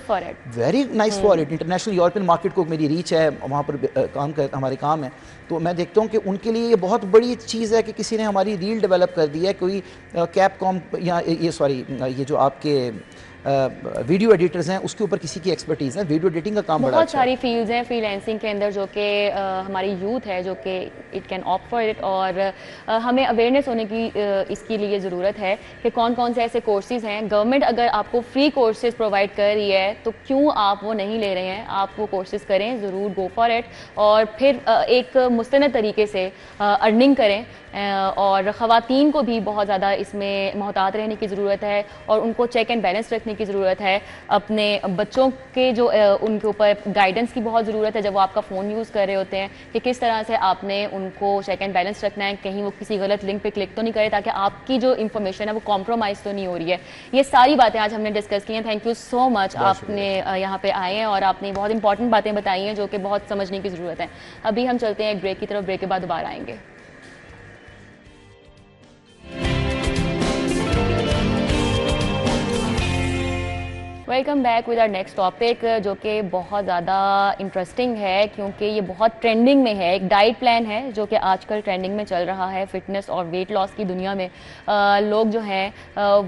very nice for it. International European market को मेरी रीच है, वहाँ पर हमारे काम है, तो मैं देखता हूँ कि उनके लिए ये बहुत बड़ी चीज़ है कि किसी ने हमारी रील डेवलप कर दी है, कोई कैपकॉम या ये जो आपके वीडियो एडिटर्स हैं उसके ऊपर किसी की एक्सपर्टीज़ है, वीडियो एडिटिंग का काम बड़ा बहुत सारी फील्ड्स हैं फ्रीलांसिंग के अंदर जो कि हमारी यूथ है जो कि it can opt for it, और हमें अवेयरनेस होने की इसके लिए ज़रूरत है कि कौन कौन से ऐसे कोर्सेज हैं। गवर्नमेंट अगर आपको फ्री कोर्सेज प्रोवाइड कर रही है तो क्यों आप वो नहीं ले रहे हैं? आप वो कोर्सेज करें, ज़रूर गो फॉर इट, और फिर एक मुस्तनद तरीके से अर्निंग करें। और ख़वातीन को भी बहुत ज़्यादा इसमें मोहतात रहने की ज़रूरत है, और उनको चेक एंड बैलेंस रखने की ज़रूरत है। अपने बच्चों के जो उनके ऊपर गाइडेंस की बहुत ज़रूरत है जब वो आपका फ़ोन यूज़ कर रहे होते हैं, कि किस तरह से आपने उनको चेक एंड बैलेंस रखना है, कहीं वो किसी गलत लिंक पे क्लिक तो नहीं करे ताकि आपकी जो इन्फॉर्मेशन है वो कॉम्प्रोमाइज़ तो नहीं हो रही है। ये सारी बातें आज हमने डिस्कस की हैं। थैंक यू सो मच, आपने यहाँ पे आए हैं और आपने बहुत इंपॉर्टेंट बातें बताई हैं जो कि बहुत समझने की ज़रूरत है। अभी हम चलते हैं एक ब्रेक की तरफ, ब्रेक के बाद दोबारा आएंगे। Welcome back with our next topic, जो कि बहुत ज़्यादा इंटरेस्टिंग है क्योंकि ये बहुत ट्रेंडिंग में है। एक डाइट प्लान है जो कि आजकल ट्रेंडिंग में चल रहा है फिटनेस और वेट लॉस की दुनिया में। लोग जो हैं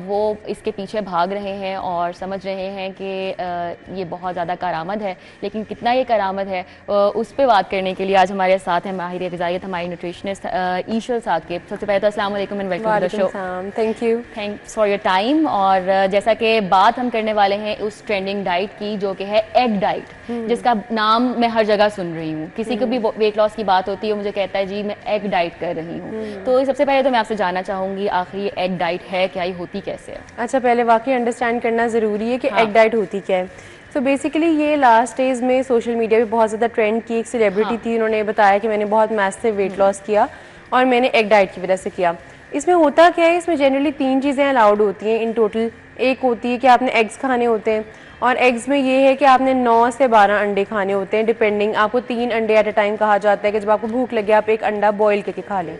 वो इसके पीछे भाग रहे हैं और समझ रहे हैं कि ये बहुत ज़्यादा करामद है, लेकिन कितना ये करामद है उस पर बात करने के लिए आज हमारे साथ हैं माहिर ग़िज़ाइयत, हमारी न्यूट्रिशनिस्ट ईशल साकिब। सबसे पहले तो अस्सलाम वालेकुम and welcome to the show. Thank you, thanks for your time. और जैसा कि बात हम करने वाले हैं उस ट्रेंडिंग डाइट की जो कि है एग डाइट, जिसका नाम मैं हर जगह सुन रही हूँ। किसी को भी वेट लॉस की बात होती है मुझे कहता है जी मैं एग डाइट कर रही हूँ। तो सबसे पहले तो मैं आपसे जानना चाहूँगी आखिर ये एग डाइट है क्या, ये होती कैसे है? अच्छा, पहले वाकई अंडरस्टैंड करना ज़रूरी है कि एग डाइट होती क्या है। तो बेसिकली ये लास्ट डेज में सोशल मीडिया पे बहुत ज़्यादा ट्रेंड की एक सेलिब्रिटी थी, उन्होंने बताया कि मैंने बहुत मैसिव वेट लॉस किया और मैंने एग डाइट की वजह से किया। इसमें होता क्या है, इसमें जनरली 3 चीज़ें अलाउड होती हैं इन टोटल। एक होती है कि आपने एग्स खाने होते हैं, और एग्स में ये है कि आपने 9 से 12 अंडे खाने होते हैं डिपेंडिंग। आपको 3 अंडे एट अ टाइम कहा जाता है कि जब आपको भूख लगे आप एक अंडा बॉईल करके खा लें।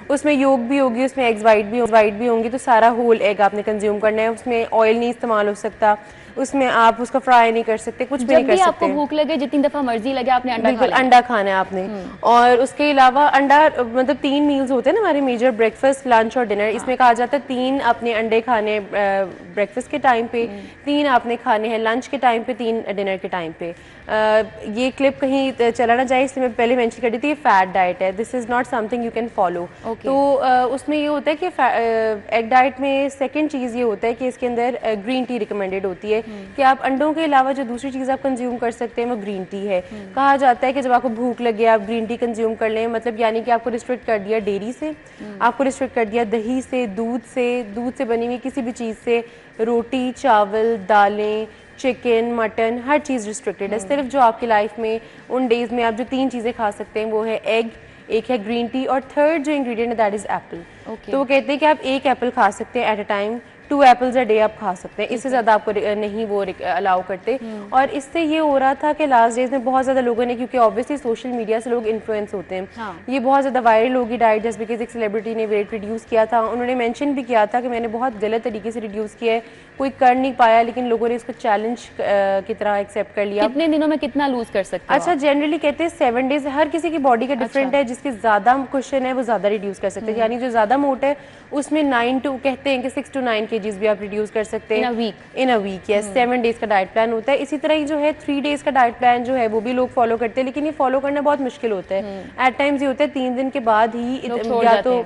उसमें योग भी होगी, उसमें एग्स वाइट भी होंगी, तो सारा होल एग आपने कंज्यूम करना है। उसमें ऑयल नहीं इस्तेमाल हो सकता, उसमें आप उसको फ्राई नहीं कर सकते, कुछ भी नहीं कर सकते। आपको भूख लगे जितनी दफ़ा मर्जी लगे आपने अंडा बिल्कुल अंडा खाना है आपने। और उसके अलावा अंडा मतलब 3 मील्स होते हैं ना हमारे मेजर, ब्रेकफास्ट, लंच और डिनर। इसमें कहा जाता है 3 अपने अंडे खाने ब्रेकफास्ट के टाइम पे, 3 आपने खाने हैं लंच के टाइम पे, 3 डिनर के टाइम पे। ये क्लिप कहीं चला ना जाए इसलिए मैं पहले मेंशन कर दी थी, ये फैट डाइट है, this is not something you can follow. तो उसमें ये होता है कि एग डाइट में सेकंड चीज़ ये होता है कि इसके अंदर ग्रीन टी रिकमेंडेड होती है कि आप अंडों के अलावा जो दूसरी चीज़ आप कंज्यूम कर सकते हैं वो ग्रीन टी है। कहा जाता है कि जब आपको भूख लगे आप ग्रीन टी कंज्यूम कर लें, मतलब यानी कि आपको रिस्ट्रिक्ट कर दिया डेयरी से, आपको रिस्ट्रिक्ट कर दिया दही से, दूध से बनी हुई किसी भी चीज़ से, रोटी, चावल, दालें, चिकन, मटन, हर चीज़ रिस्ट्रिक्टेड है। सिर्फ जो आपकी लाइफ में उन डेज़ में आप जो 3 चीज़ें खा सकते हैं वो है एग, एक है ग्रीन टी, और थर्ड जो इंग्रेडिएंट है दैट इज़ एप्पल। तो वो कहते हैं कि आप 1 एप्पल खा सकते हैं at a time, 2 apples a day आप खा सकते हैं, इससे ज़्यादा आपको नहीं वो अलाउ करते। और इससे ये हो रहा था कि लास्ट डेज में बहुत ज़्यादा लोगों ने, क्योंकि ऑब्वियसली सोशल मीडिया से लोग इन्फ्लुएंस होते हैं, ये बहुत ज़्यादा वायरल होगी डाइट जस्ट बिकॉज एक सेलिब्रिटी ने वेट रिड्यूस किया था। उन्होंने मेंशन भी किया था कि मैंने बहुत गलत तरीके से रिड्यूस किया है, कोई कर नहीं पाया, लेकिन लोगों ने इसको चैलेंज की तरह एक्सेप्ट कर लिया। कितने दिनों में कितना लूज कर सकते हैं? अच्छा, जनरली कहते हैं 7 डेज, हर किसी की बॉडी का डिफरेंट है। जिसकी ज़्यादा क्वेश्चन है वो ज़्यादा रिड्यूस कर सकते हैं, यानी जो ज़्यादा मोटा है उसमें 9 to कहते हैं कि 6 to 9 kgs भी आप रिड्यूस कर सकते हैं इन अ वीक। यस, 7 डेज का डाइट प्लान होता है। इसी तरह ही जो है 3 डेज का डाइट प्लान जो है वो भी लोग फॉलो करते हैं, लेकिन ये फॉलो करना बहुत मुश्किल होता है। एट टाइम्स ये होता है 3 दिन के बाद ही, या तो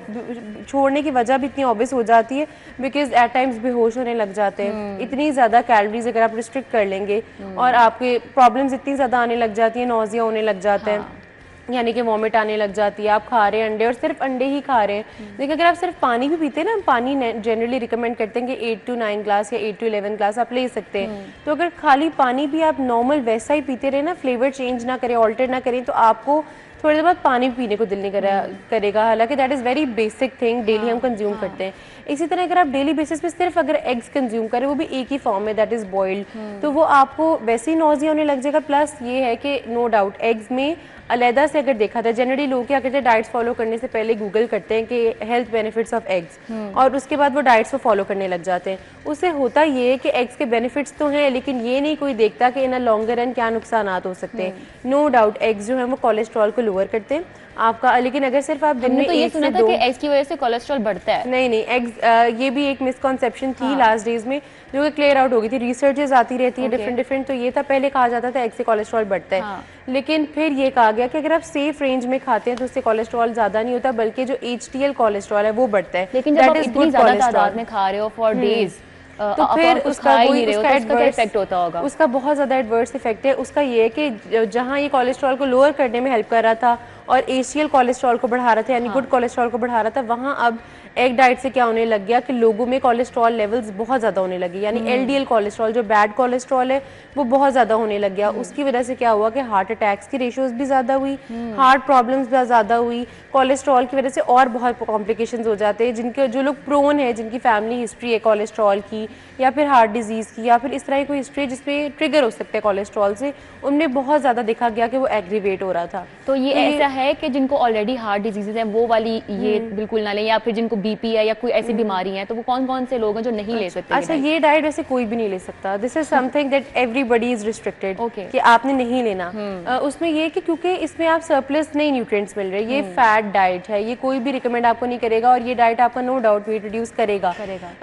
छोड़ने की वजह भी इतनी ऑब्वियस हो जाती है बिकॉज एट टाइम्स बेहोश होने लग जाते हैं। इतनी ज़्यादा कैलोरीज अगर आप रिस्ट्रिक्ट कर लेंगे और आपके प्रॉब्लम्स इतनी ज़्यादा आने लग जाती है, नौजिया होने लग जाता है, यानी कि वॉमिट आने लग जाती है। आप खा रहे हैं अंडे और सिर्फ अंडे ही खा रहे हैं, लेकिन अगर आप सिर्फ पानी भी पीते हैं ना, पानी जनरली रिकमेंड करते हैं कि 8 to 9 ग्लास या 8 to 11 ग्लास आप ले सकते हैं। तो अगर खाली पानी भी आप नॉर्मल वैसा ही पीते रहे ना, फ्लेवर चेंज ना करें, ऑल्टर ना करें, तो आपको थोड़ी देर बाद पानी पीने को दिल नहीं करेगा। हालांकि that is very basic thing, daily हम कंज्यूम करते हैं। इसी तरह अगर आप डेली बेसिस पे सिर्फ अगर एग्स कंज्यूम करें, वो भी एक ही फॉर्म में, दैट इज़ बॉइल्ड, तो वो आपको वैसे ही नौजिया होने लग जाएगा। प्लस ये है कि नो डाउट एग्स में अलहदा से अगर देखा जाए, जनरली लोग क्या करते हैं, डाइट्स फॉलो करने से पहले गूगल करते हैं कि हेल्थ बेनिफिट्स ऑफ एग्स, और उसके बाद वो डाइट्स को फॉलो करने लग जाते हैं। उससे होता ये है कि एग्स के बेनिफिट्स तो हैं, लेकिन ये नहीं कोई देखता कि इन अ लॉन्गर रन क्या नुकसान हो सकते हैं। नो डाउट एग्स जो है वो कोलेस्ट्रॉल को लोअर करते हैं आपका, लेकिन अगर सिर्फ आप दिन में तो ये सुना था कि एग्स की वजह से कोलेस्ट्रॉल बढ़ता है। नहीं, एग्स ये भी एक मिसकॉन्सेप्शन थी लास्ट डेज में जो कि क्लियर आउट हो गई थी। रिसर्चेस आती रहती है डिफरेंट, तो ये था पहले कहा जाता था एग्स से कोलेस्ट्रॉल बढ़ता है, लेकिन फिर ये कहा गया कि अगर आप सेफ रेंज में खाते हैं तो उससे कोलेस्ट्रॉल ज्यादा नहीं होता, बल्कि जो HDL कोलेस्ट्रॉल है वो बढ़ता है। लेकिन जब आप इतनी ज्यादा तादाद में खा रहे हो फॉर डेज, तो फिर उसका इफेक्ट होता होगा। उसका बहुत ज़्यादा एडवर्स इफेक्ट है। उसका ये है कि जहाँ ये कोलेस्ट्रॉल को लोअर करने में हेल्प कर रहा था और HDL कोलेस्ट्रॉल को बढ़ा रहा था, यानी गुड कोलेस्ट्रॉल को बढ़ा रहा था, वहाँ अब एग डाइट से क्या होने लग गया कि लोगों में कोलेस्ट्रॉल लेवल्स बहुत ज़्यादा होने लगे, यानी LDL कोलेस्ट्रॉल जो बैड कोलेस्ट्रॉल है वो बहुत ज़्यादा होने लग गया। उसकी वजह से क्या हुआ कि हार्ट अटैक्स की रेशियोज भी ज़्यादा हुई, हार्ट प्रॉब्लम्स भी ज़्यादा हुई। कोलेस्ट्रॉल की वजह से और बहुत कॉम्प्लिकेशंस हो जाते हैं। जिनके जो लोग प्रोन है, जिनकी फैमिली हिस्ट्री है कोलेस्ट्रॉल की या फिर हार्ट डिजीज़ की या फिर इस तरह की कोई हिस्ट्री जिसमें ट्रिगर हो सकते हैं कोलेस्ट्रॉल से, उनमें बहुत ज़्यादा देखा गया कि वो एग्रीवेट हो रहा था। तो ये ऐसा है कि जिनको ऑलरेडी हार्ट डिजीजेज हैं वो वाली ये बिल्कुल ना लें, या फिर जिनको बीपी है या कोई ऐसी बीमारी है, तो वो कौन कौन से लोग हैं जो नहीं ले सकते? अच्छा, ये डाइट वैसे कोई भी नहीं ले सकता। This is something that everybody is restricted कि आपने नहीं लेना। उसमें ये कि क्योंकि इसमें आप सरप्लस नहीं न्यूट्रिएंट्स मिल रहे, ये फैट डाइट है, ये कोई भी रिकमेंड आपको नहीं करेगा और ये डाइट आपका नो डाउट वेट रिड्यूस करेगा।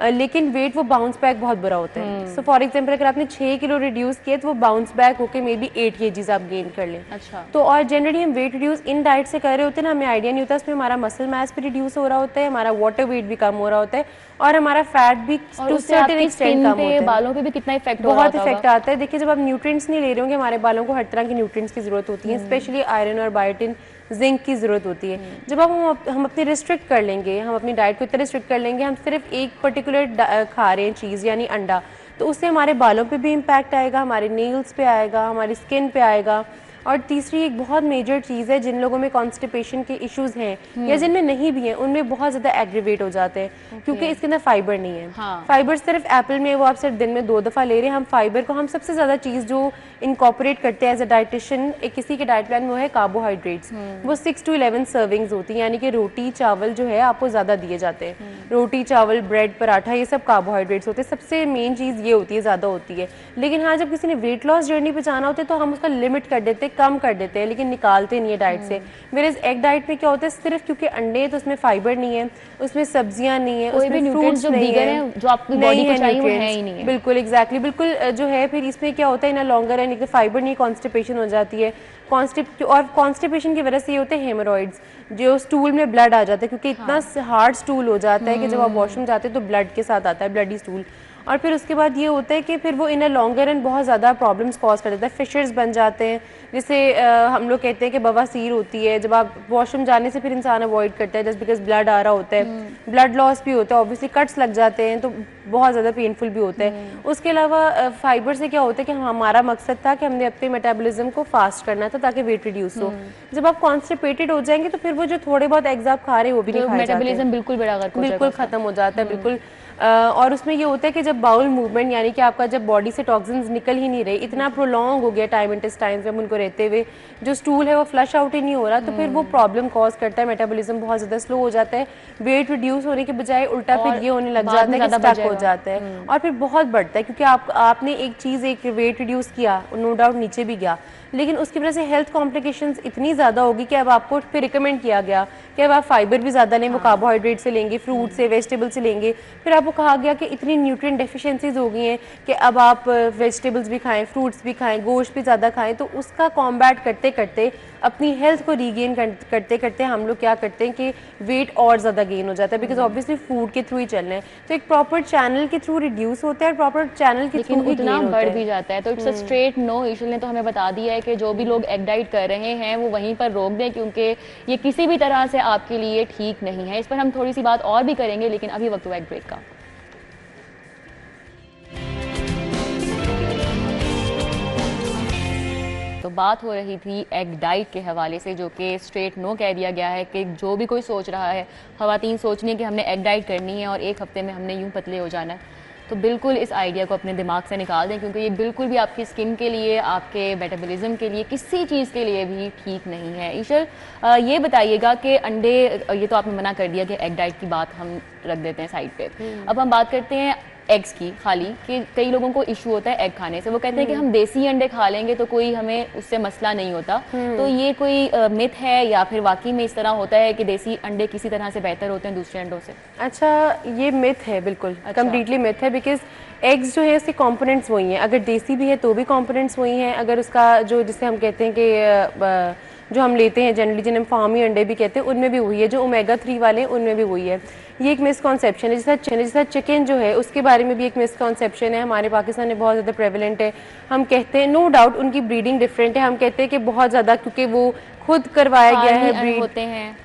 लेकिन वेट वो बाउंस बैक बहुत बुरा होता है। सो फॉर एग्जाम्पल अगर आपने 6 किलो रिड्यूस किया तो वो बाउंस बैक होकर मे बी 8 kgs आप गेन कर लें। अच्छा। तो और जनरली हम वेट रिड्यूस इन डाइट से कर रहे होते हैं ना, हमें आइडिया नहीं होता इसमें हमारा मसल मास भी रिड्यूस हो रहा होता है, हमारा वाटर वेट भी कम हो रहा होता है और हमारा फैट भी टू सर्टेन एक्सटेंट कम होता है। बालों पे भी कितना इफेक्ट बहुत इफेक्ट आता है। देखिए, जब आप न्यूट्रिएंट्स नहीं ले रहे होंगे, हमारे बालों को हर तरह के न्यूट्रिएंट्स की जरूरत होती है, स्पेशली आयरन और बायोटिन, जिंक की जरूरत होती है। जब हम अपनी रिस्ट्रिक्ट कर लेंगे, हम अपनी डाइट को इतना रिस्ट्रिक्ट कर लेंगे, हम सिर्फ एक पर्टिकुलर खा रहे हैं चीज़ यानी अंडा, तो उससे हमारे बालों पे भी इम्पैक्ट आएगा, हमारे नेल्स पे आएगा, हमारी स्किन पे आएगा। और तीसरी एक बहुत मेजर चीज़ है, जिन लोगों में कॉन्स्टिपेशन के इश्यूज हैं या जिनमें नहीं भी हैं, उनमें बहुत ज़्यादा एग्रीवेट हो जाते हैं क्योंकि इसके अंदर फाइबर नहीं है। फाइबर सिर्फ एप्पल में वो आप सिर्फ दिन में 2 दफ़ा ले रहे हैं। हम फाइबर को हम सबसे ज़्यादा चीज़ जो इनकॉर्पोरेट करते हैं एज अ डाइटिशियन किसी के डाइट प्लान में, वो है कार्बोहाइड्रेट्स। वो 6 to 11 सर्विंग्स होती हैं, यानी कि रोटी चावल जो है आपको ज़्यादा दिए जाते हैं। रोटी चावल ब्रेड पराठा ये सब कार्बोहाइड्रेट्स होते हैं। सबसे मेन चीज़ ये होती है, ज़्यादा होती है। लेकिन हाँ, जब किसी ने वेट लॉस जर्नी पे जाना होता है तो हम उसका लिमिट कर देते हैं, कम कर देते हैं, लेकिन निकालते नहीं है डाइट से। मेरे एग डाइट में क्या होता है, सिर्फ क्योंकि अंडे है तो उसमें फाइबर नहीं है, उसमें सब्जियां नहीं है, उसमें फ्रूट्स नहीं है, जो आपकी बॉडी को चाहिए वो है ही नहीं है। बिल्कुल एग्जैक्टली, बिल्कुल जो है। फिर इसमें क्या होता है, ना लॉन्गर है, नहीं फाइबर नहीं, कॉन्स्टिपेशन हो जाती है। और कॉन्स्टिपेशन की वजह से ये होते हैं हेमोरॉइड्स, जो स्टूल में ब्लड आ जाता है, क्योंकि इतना हार्ड स्टूल हो जाता है कि जब आप वॉशरूम जाते हैं तो ब्लड के साथ आता है, ब्लडी स्टूल। और फिर उसके बाद ये होता है कि फिर वो इन अ लॉन्गर रन बहुत ज़्यादा प्रॉब्लम्स कॉज कर देता है। फिशर्स बन जाते हैं, जैसे हम लोग कहते हैं कि बवासीर होती है। जब आप वॉशरूम जाने से फिर इंसान अवॉइड करता है जस्ट बिकॉज ब्लड आ रहा होता है, ब्लड लॉस भी होता है, ऑब्वियसली कट्स लग जाते हैं तो बहुत ज़्यादा पेनफुल भी होता है। उसके अलावा फाइबर से क्या होता है कि हमारा मकसद था कि हमने अपने मेटाबॉलिज्म को फास्ट करना था ताकि वेट रिड्यूस हो। जब आप कॉन्स्टिपेटेड हो जाएंगे तो फिर वो जो थोड़े बहुत एग्स आप खा रहे हैं वो भी नहीं खाए जाते, मेटाबॉलिज्म बिल्कुल खत्म हो जाता है, बिल्कुल। और उसमें ये होता है कि जब बाउल मूवमेंट यानी कि आपका जब बॉडी से टॉक्सिन्स निकल ही नहीं रहे, इतना प्रोलॉन्ग हो गया टाइम इंटेस्टाइन्स में उनको रहते हुए, जो स्टूल है वो फ्लश आउट ही नहीं हो रहा, तो फिर वो प्रॉब्लम कॉज करता है। मेटाबॉलिज्म बहुत ज़्यादा स्लो हो जाता है, वेट रिड्यूस होने के बजाय उल्टा फिर ये होने लग जाता है कि स्टक हो जाता है और फिर बहुत बढ़ता है, क्योंकि आपने एक चीज़, एक वेट रिड्यूस किया, नो डाउट नीचे भी गया, लेकिन उसकी वजह से हेल्थ कॉम्प्लिकेशंस इतनी ज़्यादा होगी कि अब आपको फिर रिकमेंड किया गया कि अब आप फाइबर भी ज़्यादा लें, वो कार्बोहाइड्रेट से लेंगे, फ्रूट से, वेजिटेबल से लेंगे। फिर आपको कहा गया कि इतनी न्यूट्रिएंट डेफिशिएंसीज हो गई हैं कि अब आप वेजिटेबल्स भी खाएं, फ्रूट्स भी खाएं, गोश्त भी ज़्यादा खाएं। तो उसका कॉम्बैट करते करते, अपनी हेल्थ को रीगेन करते करते हम लोग क्या करते हैं कि वेट और ज़्यादा गेन हो जाता है, बिकॉज ऑब्वियसली फूड के थ्रू ही चल रहे हैं। तो एक प्रॉपर चैनल के थ्रू रिड्यूस होता है और प्रॉपर चैनल के थ्रू उतना बढ़ भी जाता है। तो इट्स अ स्ट्रेट नो। ईशल ने तो हमें बता दिया है कि जो भी लोग एग डाइट कर रहे हैं वो वहीं पर रोक दें, क्योंकि ये किसी भी तरह से आपके लिए ठीक नहीं है। इस पर हम थोड़ी सी बात और भी करेंगे, लेकिन अभी वक्त हुआ एक ब्रेक का। तो बात हो रही थी एग डाइट के हवाले से, जो कि स्ट्रेट नो कह दिया गया है कि जो भी कोई सोच रहा है, ख़वातीन सोच रही हैं कि हमने एग डाइट करनी है और एक हफ्ते में हमने यूं पतले हो जाना है, तो बिल्कुल इस आइडिया को अपने दिमाग से निकाल दें, क्योंकि ये बिल्कुल भी आपकी स्किन के लिए, आपके मेटाबॉलिज्म के लिए, किसी चीज़ के लिए भी ठीक नहीं है। ईशल, ये बताइएगा कि अंडे, ये तो आपने मना कर दिया कि एग डाइट की बात हम रख देते हैं साइड पे। अब हम बात करते हैं एग्स की खाली, कि कई लोगों को इशू होता है एग खाने से। वो कहते हैं कि हम देसी अंडे खा लेंगे तो कोई हमें उससे मसला नहीं होता। तो ये कोई मिथ है या फिर वाकई में इस तरह होता है कि देसी अंडे किसी तरह से बेहतर होते हैं दूसरे अंडों से? अच्छा, ये मिथ है, बिल्कुल कम्प्लीटली मिथ है, बिकॉज एग्स जो है उसके कंपोनेंट्स वही हैं। अगर देसी भी है तो भी कंपोनेंट्स वही हैं। अगर उसका जो, जिसे हम कहते हैं कि जो हम लेते हैं जनरली, जिन्हें फार्मी अंडे भी कहते हैं, उनमें भी वही है। जो ओमेगा 3 वाले हैं उनमें भी वही है। ये एक मिसकॉन्सेप्शन है। जैसा चिकन जो है उसके बारे में भी एक मिसकॉन्सेप्शन है, हमारे पाकिस्तान में बहुत ज़्यादा प्रेवलेंट है। हम कहते हैं, नो डाउट उनकी ब्रीडिंग डिफरेंट है, हम कहते हैं कि बहुत ज़्यादा, क्योंकि वो खुद करवाया गया है, ब्रीड होते हैं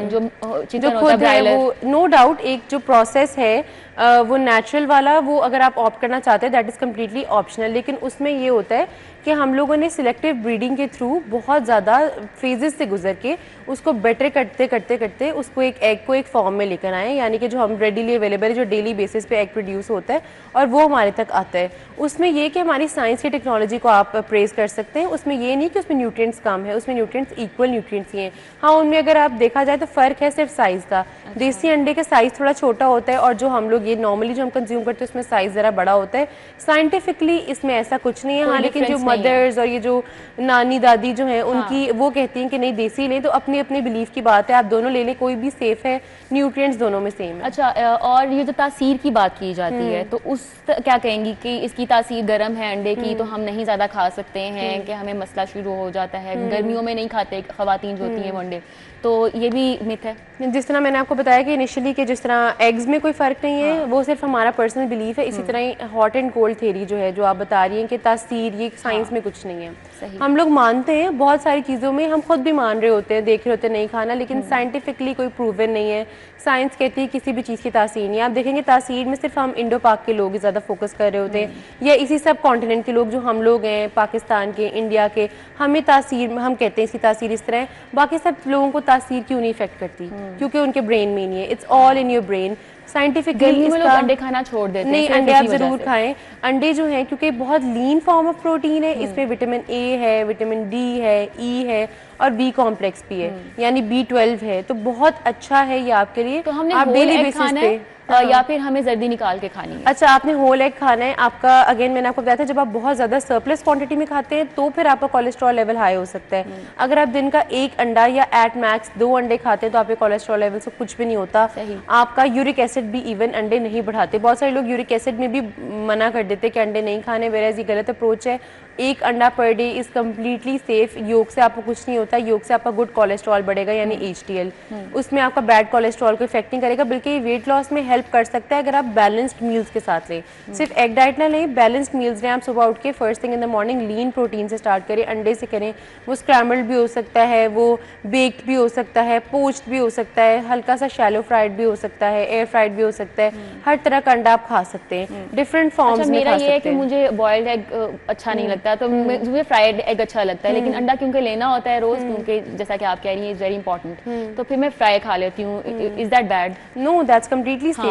जो खुद है वो, नो डाउट एक जो प्रोसेस है वो नेचुरल वाला वो अगर आप ऑप्ट करना चाहते हैं दैट इज़ कम्प्लीटली ऑप्शनल, लेकिन उसमें ये होता है कि हम लोगों ने सिलेक्टिव ब्रीडिंग के थ्रू बहुत ज़्यादा फेजेस से गुजर के उसको बेटर करते करते करते उसको एक एग को एक फॉर्म में लेकर आए, यानी कि जो हम रेडीली अवेलेबल है, जो डेली बेसिस पे एग प्रोड्यूस होता है और वो हमारे तक आता है। उसमें ये कि हमारी साइंस की टेक्नोलॉजी को आप प्रेज कर सकते हैं। उसमें ये नहीं कि उसमें न्यूट्रिएंट्स कम है, उसमें न्यूट्रिएंट्स इक्वल न्यूट्रिएंट्स ही हैं। हाँ, उनमें अगर आप देखा जाए तो फ़र्क है सिर्फ साइज़ का। देसी अंडे का साइज़ थोड़ा छोटा होता है और जो हम लोग ये नॉर्मली जो हम कंज्यूम करते हैं उसमें साइज़ ज़रा बड़ा होता है। साइंटिफिकली इसमें ऐसा कुछ नहीं है। हाँ, लेकिन जो मदर्स और ये जो नानी दादी जो हैं उनकी वो कहती हैं कि नहीं देसी लें, तो अपने अपने बिलीफ की बात है, आप दोनों ले लें, कोई भी सेफ है, न्यूट्रिएंट्स दोनों में सेम है। अच्छा, और ये जो तासीर की बात की जाती है तो उस क्या कहेंगी कि इसकी तासीर गर्म है अंडे की तो हम नहीं ज़्यादा खा सकते हैं कि हमें मसला शुरू हो जाता है, गर्मियों में नहीं खाते ख़वातीन जो होती हैं वो अंडे, तो ये भी मिथ है? जिस तरह मैंने आपको बताया कि इनिशियली कि जिस तरह एग्स में कोई फ़र्क नहीं है, वो सिर्फ हमारा पर्सनल बिलीफ है। इसी तरह ही हॉट एंड कोल्ड थ्योरी जो है, जो आप बता रही हैं कि तासीर, ये साइंस में कुछ नहीं है। हम लोग मानते हैं बहुत सारी चीज़ों में, हम खुद भी मान रहे होते हैं, देख रहे होते हैं नहीं खाना, लेकिन साइंटिफिकली कोई प्रूवन नहीं है। साइंस कहती है किसी भी चीज़ की तासीर नहीं। आप देखेंगे तासीर में सिर्फ हम इंडो पाक के लोग ज़्यादा फोकस कर रहे होते हैं, या इसी सब कॉन्टिनेंट के लोग जो हम लोग हैं, पाकिस्तान के, इंडिया के, हमें तासीर, हम कहते हैं इसकी तासीर इस तरह है। बाकी सब लोगों को तासीर क्यों नहीं इफेक्ट करती? क्योंकि उनके ब्रेन में नहीं है। It's all in your brain. Scientifically लोग अंडे खाना छोड़ देते हैं। नहीं, अंडे आप जरूर खाएं। अंडे जो हैं क्योंकि बहुत लीन फॉर्म ऑफ प्रोटीन है, इसमें विटामिन ए है, विटामिन डी है, ई है और बी कॉम्प्लेक्स भी है, यानी B12 है, तो बहुत अच्छा है ये आपके लिए। तो हमने आप डेली बेसिस पे या फिर हमें जर्दी निकाल के खानी है? अच्छा, आपने होल एग खाना है। आपका अगेन मैंने आपको बताया था, जब आप बहुत ज़्यादा सरप्लस क्वांटिटी में खाते हैं तो फिर आपका कोलेस्ट्रॉल लेवल हाई हो सकता है। अगर आप दिन का एक अंडा या एट मैक्स 2 अंडे खाते हैं तो आपके कोलेस्ट्रॉल लेवल से कुछ भी नहीं होता। आपका यूरिक एसिड भी इवन अंडे नहीं बढ़ाते। बहुत सारे लोग यूरिक एसिड में भी मना कर देते कि अंडे नहीं खाने, वेराज ये गलत अप्रोच है। एक अंडा per day is completely safe. योग से आपको कुछ नहीं होता, योग से आपका गुड कोलेस्ट्रॉल बढ़ेगा यानी HDL, उसमें आपका बैड कोलेस्ट्रॉल को इफेक्ट नहीं करेगा, बल्कि ये वेट लॉस में हेल्प कर सकता है अगर आप बैलेंस्ड मील्स के साथ लें। सिर्फ एग डाइट ना लें, बैलेंस्ड मील्स लें। आप सुबह उठ के first thing in the morning lean protein से स्टार्ट करें, अंडे से करें। वो स्क्रैम्बल्ड भी हो सकता है, वो बेक्ड भी हो सकता है, पोच्ड भी हो सकता है, हल्का सा शैलो फ्राइड भी हो सकता है, एयर फ्राइड भी हो सकता है। हर तरह का अंडा आप खा सकते हैं, डिफरेंट फॉर्म्स में खा सकते हैं। मेरा ये है कि मुझे बॉइल्ड एग अच्छा नहीं लगता, तो मुझे फ्राइड एग अच्छा लगता है, लेकिन अंडा क्योंकि लेना होता है रोज, क्योंकि जैसा कि आप कह रही हैं इज वेरी इंपॉर्टेंट, तो फिर मैं फ्राई खा लेती हूँ। Is that bad? No, that's completely safe.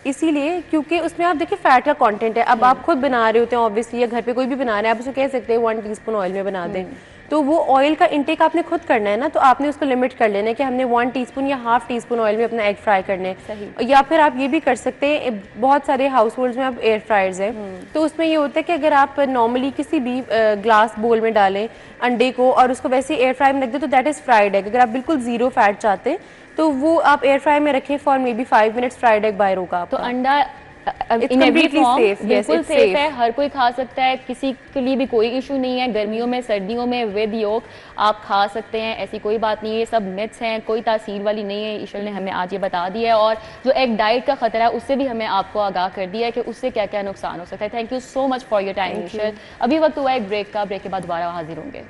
इसीलिए क्योंकि उसमें आप देखिए फैट का कंटेंट है। अब आप खुद बना रहे होते हैं ऑब्वियसली, या घर पे कोई भी बना रहा है, आप उसको कह सकते हैं 1 टीस्पून ऑयल में बना दें, तो वो ऑयल का इंटेक आपने खुद करना है ना, तो आपने उसको लिमिट कर लेना है कि हमने 1 टीस्पून या हाफ टीस्पून ऑयल में अपना एग फ्राई करना है। या फिर आप ये भी कर सकते हैं, बहुत सारे हाउस होल्ड्स में अब एयर फ्रायर्स हैं, तो उसमें ये होता है कि अगर आप नॉर्मली किसी भी ग्लास बोल में डालें अंडे को और उसको वैसे एयर फ्राई में रख दें तो दैट इज़ फ्राइड एग। अगर आप बिल्कुल जीरो फैट चाहते हैं तो वो आप एयर फ्राई में रखें for may be 5 minutes, fried egg बाहर होगा। तो अंडा इन एवरी फॉर्म बिल्कुल सेफ है, हर कोई खा सकता है, किसी के लिए भी कोई इशू नहीं है। गर्मियों में, सर्दियों में विद योक आप खा सकते हैं, ऐसी कोई बात नहीं है। सब मिथ्स हैं, कोई तासीर वाली नहीं है। ईशल ने हमें आज ये बता दिया है, और जो एग डाइट का खतरा है उससे भी हमें आपको आगाह कर दिया है कि उससे क्या क्या नुकसान हो सकता है। Thank you so much for your time ईशल। अभी वक्त हुआ है एक ब्रेक का, ब्रेक के बाद दोबारा हाजिर होंगे।